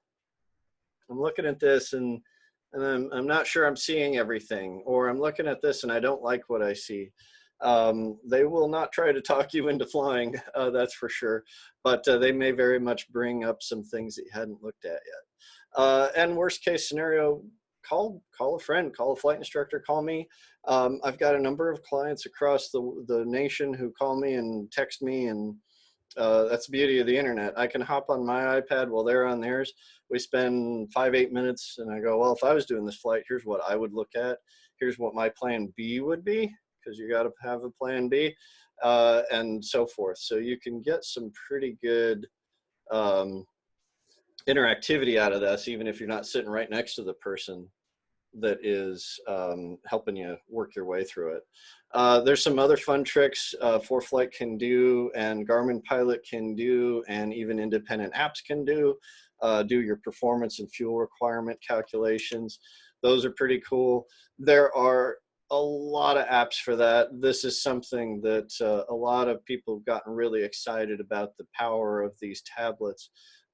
I'm looking at this and I'm not sure I'm seeing everything, or I'm looking at this and I don't like what I see. They will not try to talk you into flying, that's for sure, but they may very much bring up some things that you hadn't looked at yet. And worst case scenario, call a friend, call a flight instructor, call me. I've got a number of clients across the nation who call me and text me, and that's the beauty of the internet. I can hop on my iPad while they're on theirs. We spend 5-8 minutes and I go, well, if I was doing this flight, here's what I would look at. Here's what my plan B would be, because you got to have a plan B, and so forth. So you can get some pretty good interactivity out of this, even if you're not sitting right next to the person that is helping you work your way through it. There's some other fun tricks ForeFlight can do, and Garmin Pilot can do, and even independent apps can do. Do your performance and fuel requirement calculations. Those are pretty cool. There are a lot of apps for that. This is something that a lot of people have gotten really excited about, the power of these tablets.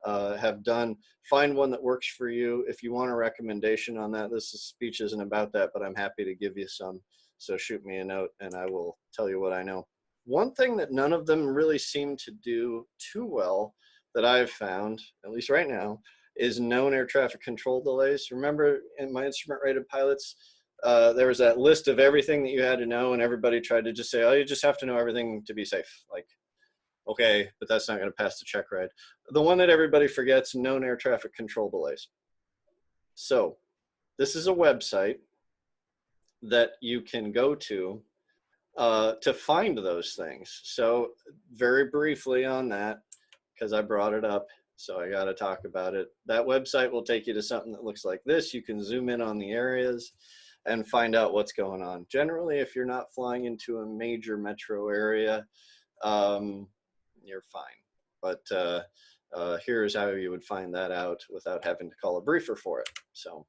Have done. Find one that works for you. If you want a recommendation on that, this speech isn't about that, but I'm happy to give you some. So shoot me a note and I will tell you what I know. One thing that none of them really seem to do too well that I've found, at least right now, is known air traffic control delays. Remember in my instrument rated pilots, there was that list of everything that you had to know, and everybody tried to just say, oh, you just have to know everything to be safe. Like, okay, but that's not going to pass the check ride. The one that everybody forgets, known air traffic control delays. So this is a website that you can go to find those things. So very briefly on that, because I brought it up, so I got to talk about it. That website will take you to something that looks like this. You can zoom in on the areas and find out what's going on. Generally, if you're not flying into a major metro area, you're fine. But here's how you would find that out without having to call a briefer for it. So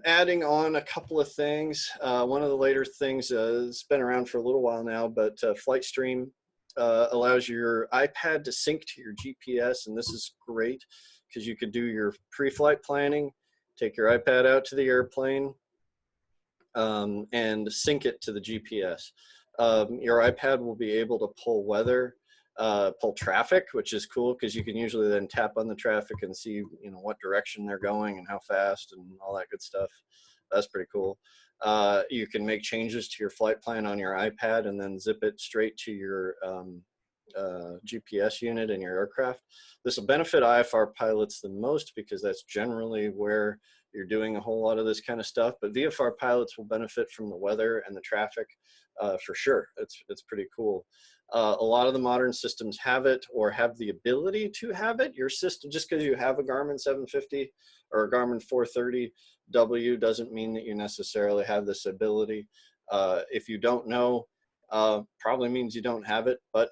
adding on a couple of things. One of the later things, it's been around for a little while now, but FlightStream allows your iPad to sync to your GPS, and this is great because you could do your pre-flight planning, take your iPad out to the airplane, and sync it to the GPS. Your iPad will be able to pull weather, pull traffic, which is cool because you can usually then tap on the traffic and see, you know, what direction they're going and how fast and all that good stuff. That's pretty cool. You can make changes to your flight plan on your iPad and then zip it straight to your GPS unit in your aircraft. This will benefit IFR pilots the most because that's generally where you're doing a whole lot of this kind of stuff, but VFR pilots will benefit from the weather and the traffic for sure. It's pretty cool. A lot of the modern systems have it or have the ability to have it. Your system, just because you have a Garmin 750 or a Garmin 430W doesn't mean that you necessarily have this ability. If you don't know, probably means you don't have it, but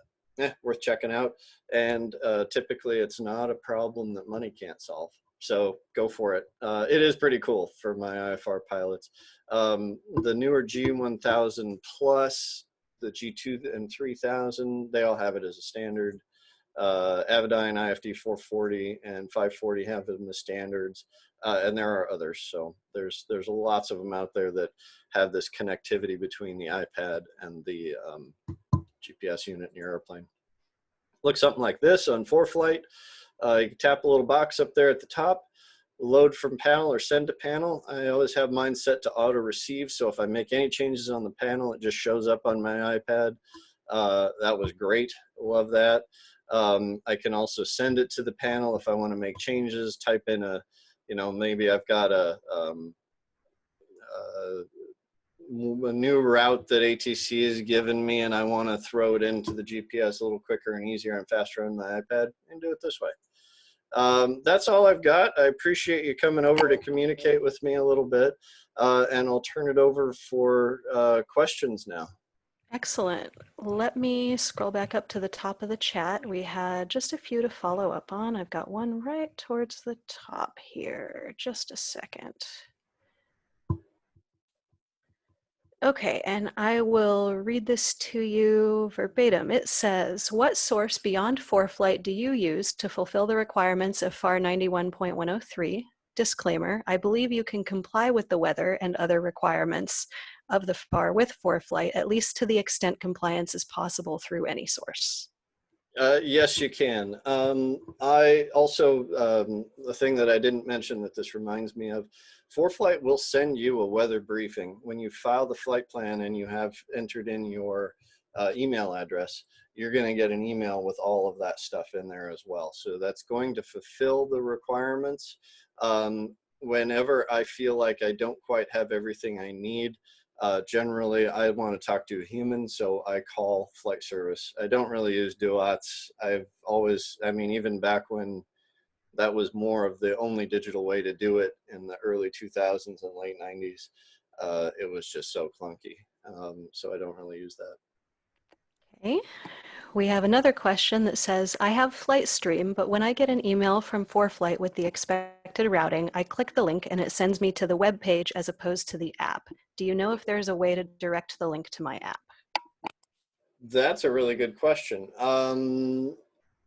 worth checking out. And typically it's not a problem that money can't solve. So go for it. It is pretty cool for my IFR pilots. The newer G1000 Plus, the G2 and 3000, they all have it as a standard. Avidyne IFD 440 and 540 have them as standards, and there are others. So there's lots of them out there that have this connectivity between the iPad and the GPS unit in your airplane. Looks something like this on ForeFlight. You can tap a little box up there at the top, load from panel or send to panel. I always have mine set to auto receive, so if I make any changes on the panel, it just shows up on my iPad. That was great, love that. I can also send it to the panel if I want to make changes, type in a, you know, maybe I've got a new route that ATC has given me and I want to throw it into the GPS a little quicker and easier and faster on my iPad, and do it this way. That's all I've got. I appreciate you coming over to communicate with me a little bit, and I'll turn it over for questions now. Excellent. Let me scroll back up to the top of the chat. We had just a few to follow up on. I've got one right towards the top here. Just a second. Okay, and I will read this to you verbatim. It says, what source beyond ForeFlight do you use to fulfill the requirements of FAR 91.103? Disclaimer, I believe you can comply with the weather and other requirements of the FAR with ForeFlight, at least to the extent compliance is possible through any source. Yes, you can. I also, the thing that I didn't mention that this reminds me of, ForeFlight will send you a weather briefing. When you file the flight plan and you have entered in your email address, you're going to get an email with all of that stuff in there as well. So that's going to fulfill the requirements. Whenever I feel like I don't quite have everything I need, generally, I want to talk to a human, so I call flight service. I don't really use duets. I've always, I mean, even back when that was more of the only digital way to do it in the early 2000s and late 90s, it was just so clunky. So I don't really use that. Okay. We have another question that says, I have FlightStream, but when I get an email from ForeFlight with the expected routing, I click the link and it sends me to the web page as opposed to the app. Do you know if there's a way to direct the link to my app? That's a really good question.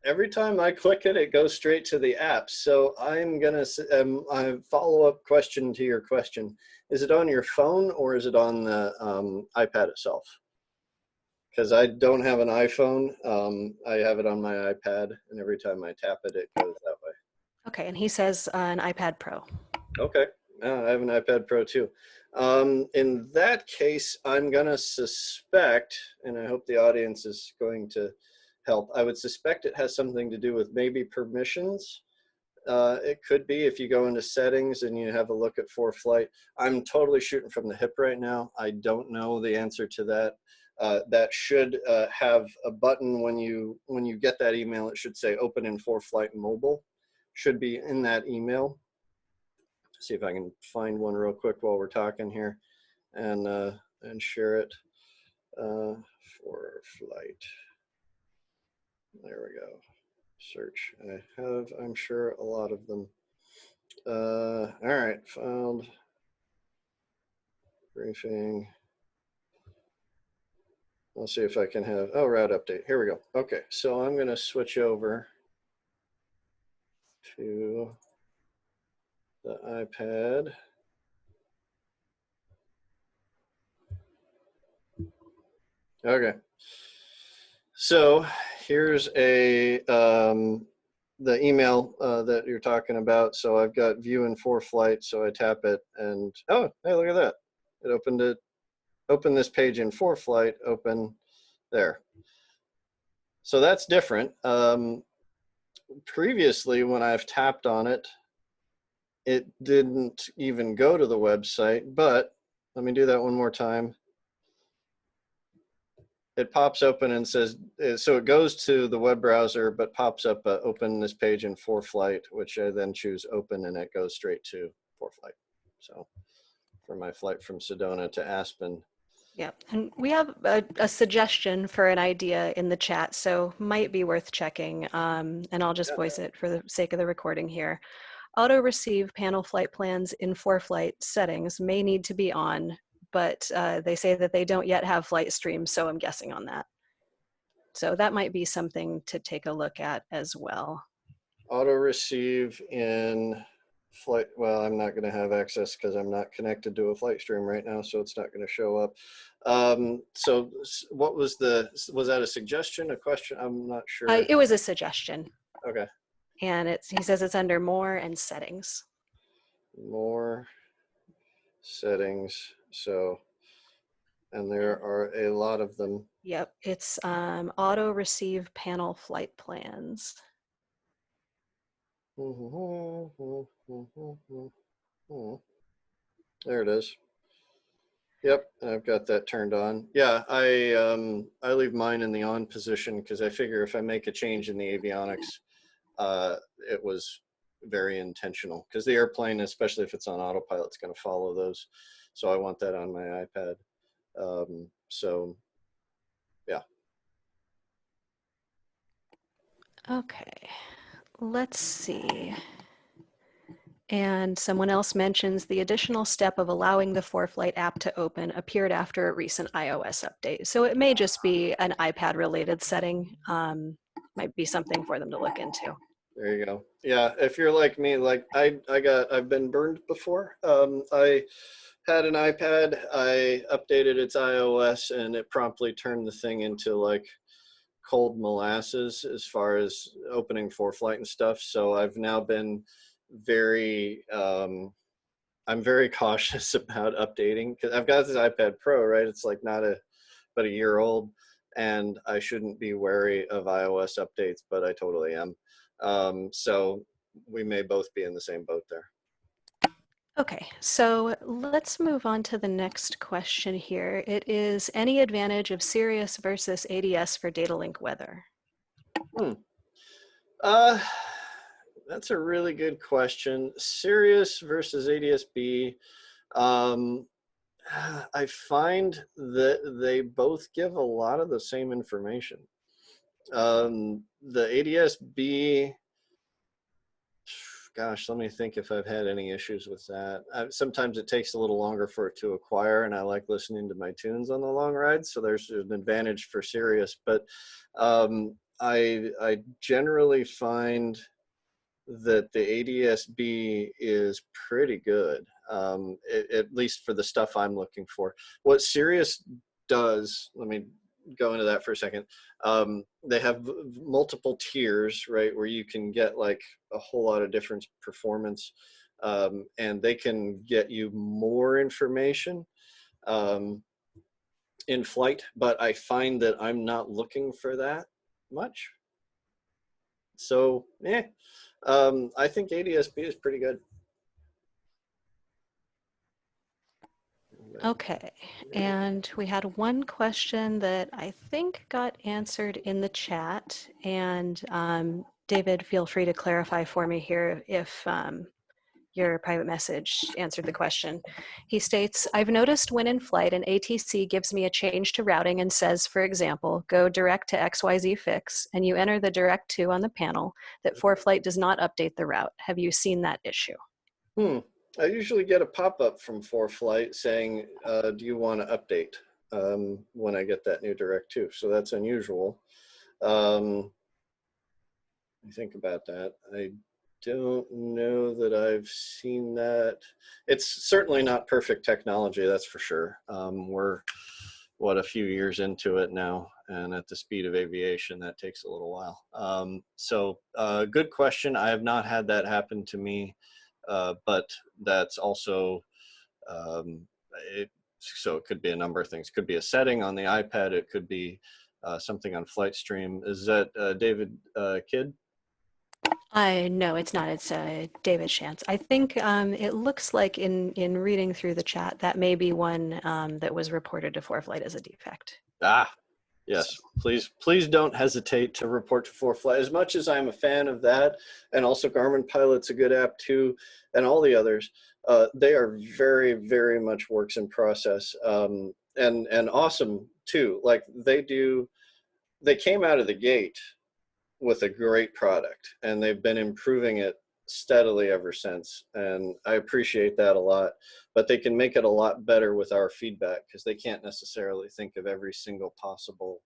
Every time I click it, it goes straight to the app. So I'm gonna a follow-up question to your question. Is it on your phone or is it on the iPad itself? Because I don't have an iPhone. I have it on my iPad, and every time I tap it, it goes that way. Okay, and he says an iPad Pro. Okay, I have an iPad Pro too. In that case, I'm gonna suspect, and I hope the audience is going to help, I would suspect it has something to do with maybe permissions. It could be if you go into settings and you have a look at ForeFlight. I'm totally shooting from the hip right now. I don't know the answer to that. That should have a button when you get that email. It should say open in ForeFlight mobile. Should be in that email. See if I can find one real quick while we're talking here, and share it. ForeFlight. There we go. Search. I have, I'm sure, a lot of them. All right, found briefing. I'll see if I can have, oh, route update. Here we go. Okay, so I'm going to switch over to the iPad. Okay, so here's a the email that you're talking about. So I've got view in ForeFlight, so I tap it and, oh, hey, look at that. It opened it, open this page in ForeFlight, open there. So that's different. Previously, when I've tapped on it, it didn't even go to the website, but let me do that one more time. It pops open and says, so it goes to the web browser, but pops up, open this page in ForeFlight, which I then choose open, and it goes straight to ForeFlight. So for my flight from Sedona to Aspen. Yeah, and we have a suggestion for an idea in the chat, so might be worth checking, and I'll just voice it for the sake of the recording here. Auto receive panel flight plans in ForeFlight settings may need to be on, but they say that they don't yet have FlightStream, so I'm guessing on that. So that might be something to take a look at as well. Auto receive in flight. Well, I'm not going to have access because I'm not connected to a flight stream right now, so it's not going to show up. So what was that a suggestion, a question? I'm not sure. It was a suggestion. Okay. And he says it's under more and settings. More settings. So, and there are a lot of them. Yep, it's auto receive panel flight plans. There it is. Yep, I've got that turned on. Yeah, I leave mine in the on position because I figure if I make a change in the avionics, it was very intentional because the airplane, especially if it's on autopilot, is going to follow those. So I want that on my iPad. So Yeah. Okay, let's see. And someone else mentions the additional step of allowing the ForeFlight app to open appeared after a recent iOS update. So it may just be an iPad related setting. Might be something for them to look into. There you go. Yeah, if you're like me, like I've been burned before. I had an iPad, I updated its iOS, and it promptly turned the thing into like cold molasses as far as opening ForeFlight and stuff. So I've now been very, I'm very cautious about updating, because I've got this iPad Pro, right? It's like but a year old, and I shouldn't be wary of iOS updates, but I totally am. So we may both be in the same boat there. Okay, so let's move on to the next question here. It is any advantage of Sirius versus ADS for data link weather? Uh, that's a really good question. Sirius versus ADS-B. I find that they both give a lot of the same information. The ADS-B, gosh, let me think if I've had any issues with that. Sometimes it takes a little longer for it to acquire, and I like listening to my tunes on the long ride, so there's an advantage for Sirius. But I generally find that the ADS-B is pretty good, at least for the stuff I'm looking for. What Sirius does, let me go into that for a second. They have multiple tiers, right, where you can get like a whole lot of different performance, and they can get you more information in flight, but I find that I'm not looking for that much. So, I think ADS-B is pretty good. Okay, and we had one question that I think got answered in the chat, and David, feel free to clarify for me here if your private message answered the question. He states, I've noticed when in flight, an ATC gives me a change to routing and says, for example, go direct to XYZ fix, and you enter the direct to on the panel, that ForeFlight does not update the route. Have you seen that issue? I usually get a pop-up from ForeFlight saying, do you want to update, when I get that new direct to. So that's unusual. I think about that. I don't know that I've seen that. It's certainly not perfect technology, that's for sure. We're, what, a few years into it now, and at the speed of aviation, that takes a little while. So good question. I have not had that happen to me, but that's also, so it could be a number of things. It could be a setting on the iPad. It could be something on Flight Stream. Is that David Kidd? No, it's not. It's David Shantz. I think it looks like in reading through the chat, that may be one that was reported to ForeFlight as a defect. Ah, yes. Please don't hesitate to report to ForeFlight. As much as I'm a fan of that, and also Garmin Pilot's a good app too, and all the others, they are very, very much works in process, and awesome too. Like they came out of the gate with a great product, and they've been improving it steadily ever since, and I appreciate that a lot. But they can make it a lot better with our feedback, because they can't necessarily think of every single possible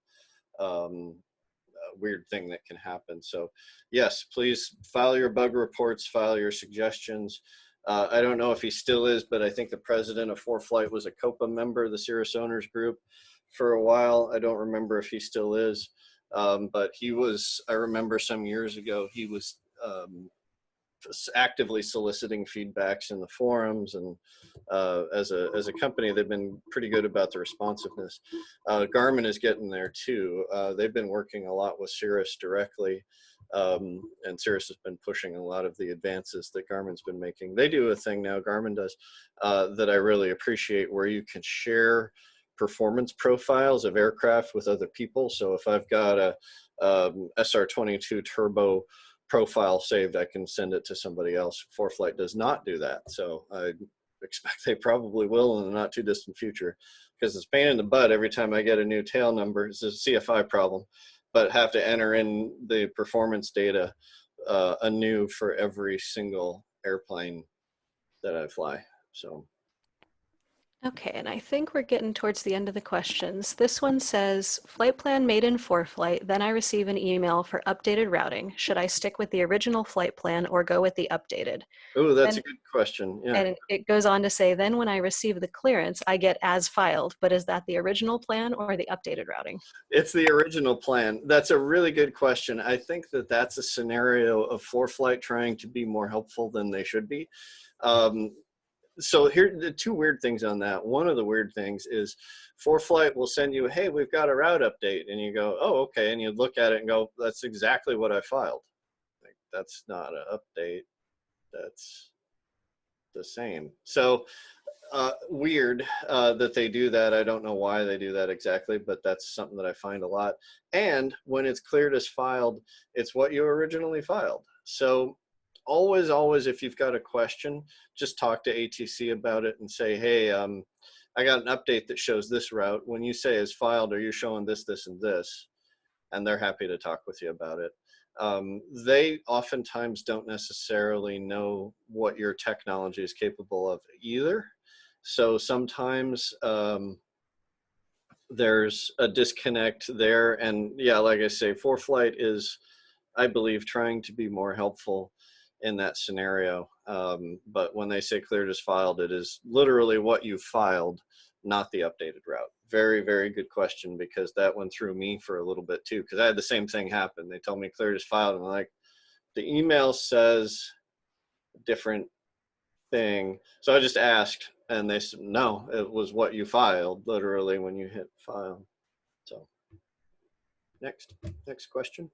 weird thing that can happen. So yes, please file your bug reports, file your suggestions. I don't know if he still is, but I think the president of ForeFlight was a COPA member of the Cirrus Owners Group for a while. I don't remember if he still is. But he was, I remember some years ago, he was actively soliciting feedbacks in the forums, and as a company, they've been pretty good about the responsiveness. Garmin is getting there too. They've been working a lot with Cirrus directly, and Cirrus has been pushing a lot of the advances that Garmin's been making. They do a thing now, Garmin does, that I really appreciate, where you can share performance profiles of aircraft with other people. So if I've got a SR22 turbo profile saved, I can send it to somebody else. ForeFlight does not do that. So expect they probably will in the not too distant future, because it's a pain in the butt every time I get a new tail number. It's a CFI problem, but have to enter in the performance data anew for every single airplane that I fly. So. Okay, and I think we're getting towards the end of the questions. This one says, flight plan made in ForeFlight, then I receive an email for updated routing. Should I stick with the original flight plan or go with the updated? Oh, that's a good question. Yeah. And it goes on to say, then when I receive the clearance, I get as filed, but is that the original plan or the updated routing? It's the original plan. That's a really good question. I think that that's a scenario of ForeFlight trying to be more helpful than they should be. So here are the two weird things on that. One of the weird things is ForeFlight will send you, hey, we've got a route update. And you go, oh, okay. And you look at it and go, that's exactly what I filed. Like, that's not an update. That's the same. So weird that they do that. I don't know why they do that exactly, but that's something that I find a lot. And when it's cleared as filed, it's what you originally filed. So always, if you've got a question, just talk to ATC about it and say, hey, I got an update that shows this route. When you say is filed, are you showing this, this, and this? And they're happy to talk with you about it. They oftentimes don't necessarily know what your technology is capable of either. So sometimes there's a disconnect there. And yeah, like I say, ForeFlight is, I believe, trying to be more helpful in that scenario. But when they say cleared as filed, it is literally what you filed, not the updated route. Very, very good question, because that went through me for a little bit too, because I had the same thing happen. They told me cleared as filed, and I'm like, the email says different thing. So I just asked, and they said, no, it was what you filed, literally, when you hit file. So next question.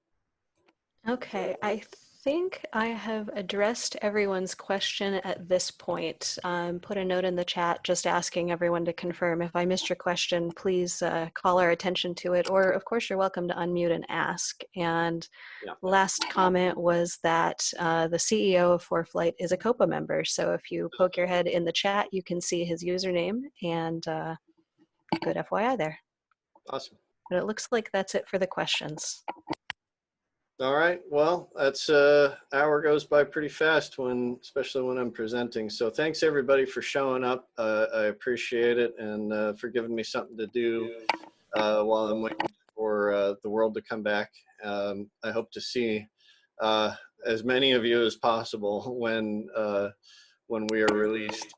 Okay, I think I have addressed everyone's question at this point. Put a note in the chat just asking everyone to confirm. If I missed your question, please call our attention to it, or of course you're welcome to unmute and ask. And Yeah. last comment was that the CEO of ForeFlight is a COPA member. So if you poke your head in the chat, you can see his username, and good FYI there. Awesome. But it looks like that's it for the questions. All right. Well, that's hour goes by pretty fast especially when I'm presenting. So thanks everybody for showing up. I appreciate it, and for giving me something to do while I'm waiting for the world to come back. I hope to see as many of you as possible when we are released.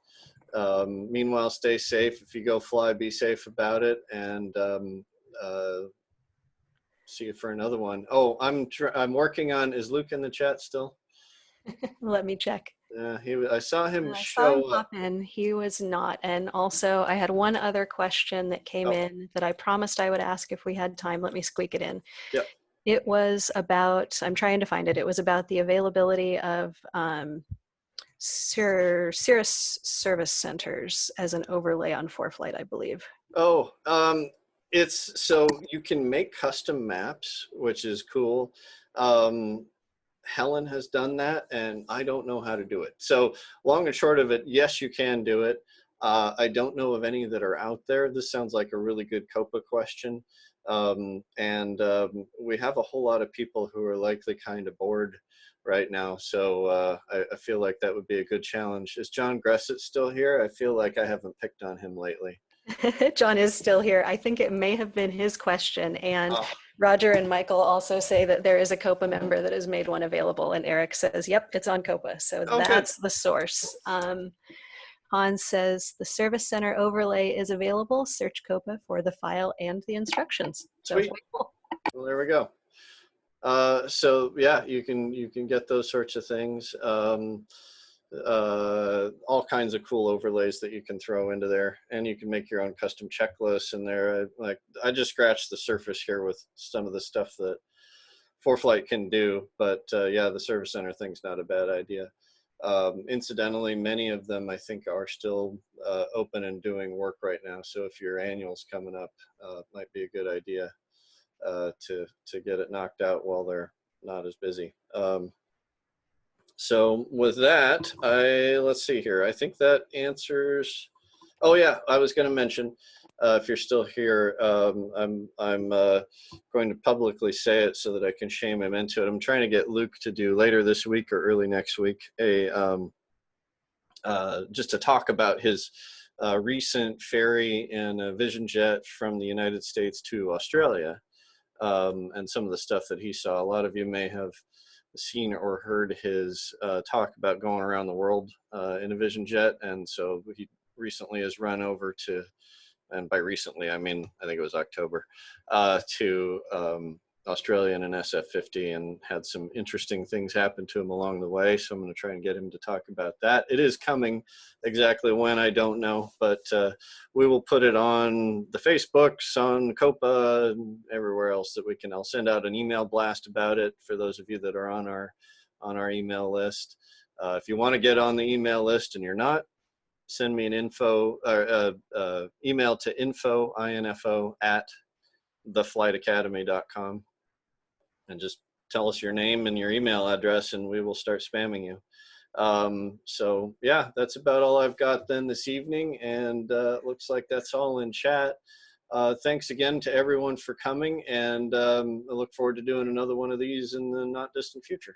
Meanwhile, stay safe. If you go fly, be safe about it, and see you for another one. Oh, I'm working on, is Luke in the chat still? Let me check. I saw him show up. Pop in. He was not. And also I had one other question that came in that I promised I would ask if we had time. Let me squeak it in. Yep. It was about, I'm trying to find it. It was about the availability of Cirrus service centers as an overlay on ForeFlight, I believe. Oh, it's so you can make custom maps, which is cool. Helen has done that, and I don't know how to do it. So long and short of it, yes, you can do it. I don't know of any that are out there. This sounds like a really good COPA question. We have a whole lot of people who are likely kind of bored right now. So I feel like that would be a good challenge. Is John Gressett still here? I feel like I haven't picked on him lately. John is still here. I think it may have been his question. And Roger and Michael also say that there is a COPA member that has made one available. And Eric says, yep, it's on COPA. So that's the source. Hans says the service center overlay is available. Search COPA for the file and the instructions. Sweet. So, well, there we go. So yeah, you can get those sorts of things. All kinds of cool overlays that you can throw into there, and you can make your own custom checklists in there. Like I just scratched the surface here with some of the stuff that ForeFlight can do, but yeah, the service center thing's not a bad idea. Incidentally, many of them I think are still open and doing work right now. So if your annual's coming up, might be a good idea to get it knocked out while they're not as busy. So with that, let's see here. I think that answers. Oh yeah, I was going to mention, if you're still here, I'm going to publicly say it so that I can shame him into it. I'm trying to get Luke to do later this week or early next week just to talk about his recent ferry in a Vision jet from the United States to Australia, and some of the stuff that he saw. A lot of you may have seen or heard his talk about going around the world in a Vision jet, and so he recently has run over to, and by recently I mean I think it was October, to Australia in an SF-50, and had some interesting things happen to him along the way. So I'm going to try and get him to talk about that. It is coming, exactly when I don't know, but we will put it on the Facebooks, on Copa, and everywhere else that we can. I'll send out an email blast about it for those of you that are on our email list. If you want to get on the email list and you're not, send me an email to info at theflightacademy.com, and just tell us your name and your email address and we will start spamming you. So yeah, that's about all I've got then this evening, and looks like that's all in chat. Thanks again to everyone for coming, and I look forward to doing another one of these in the not distant future.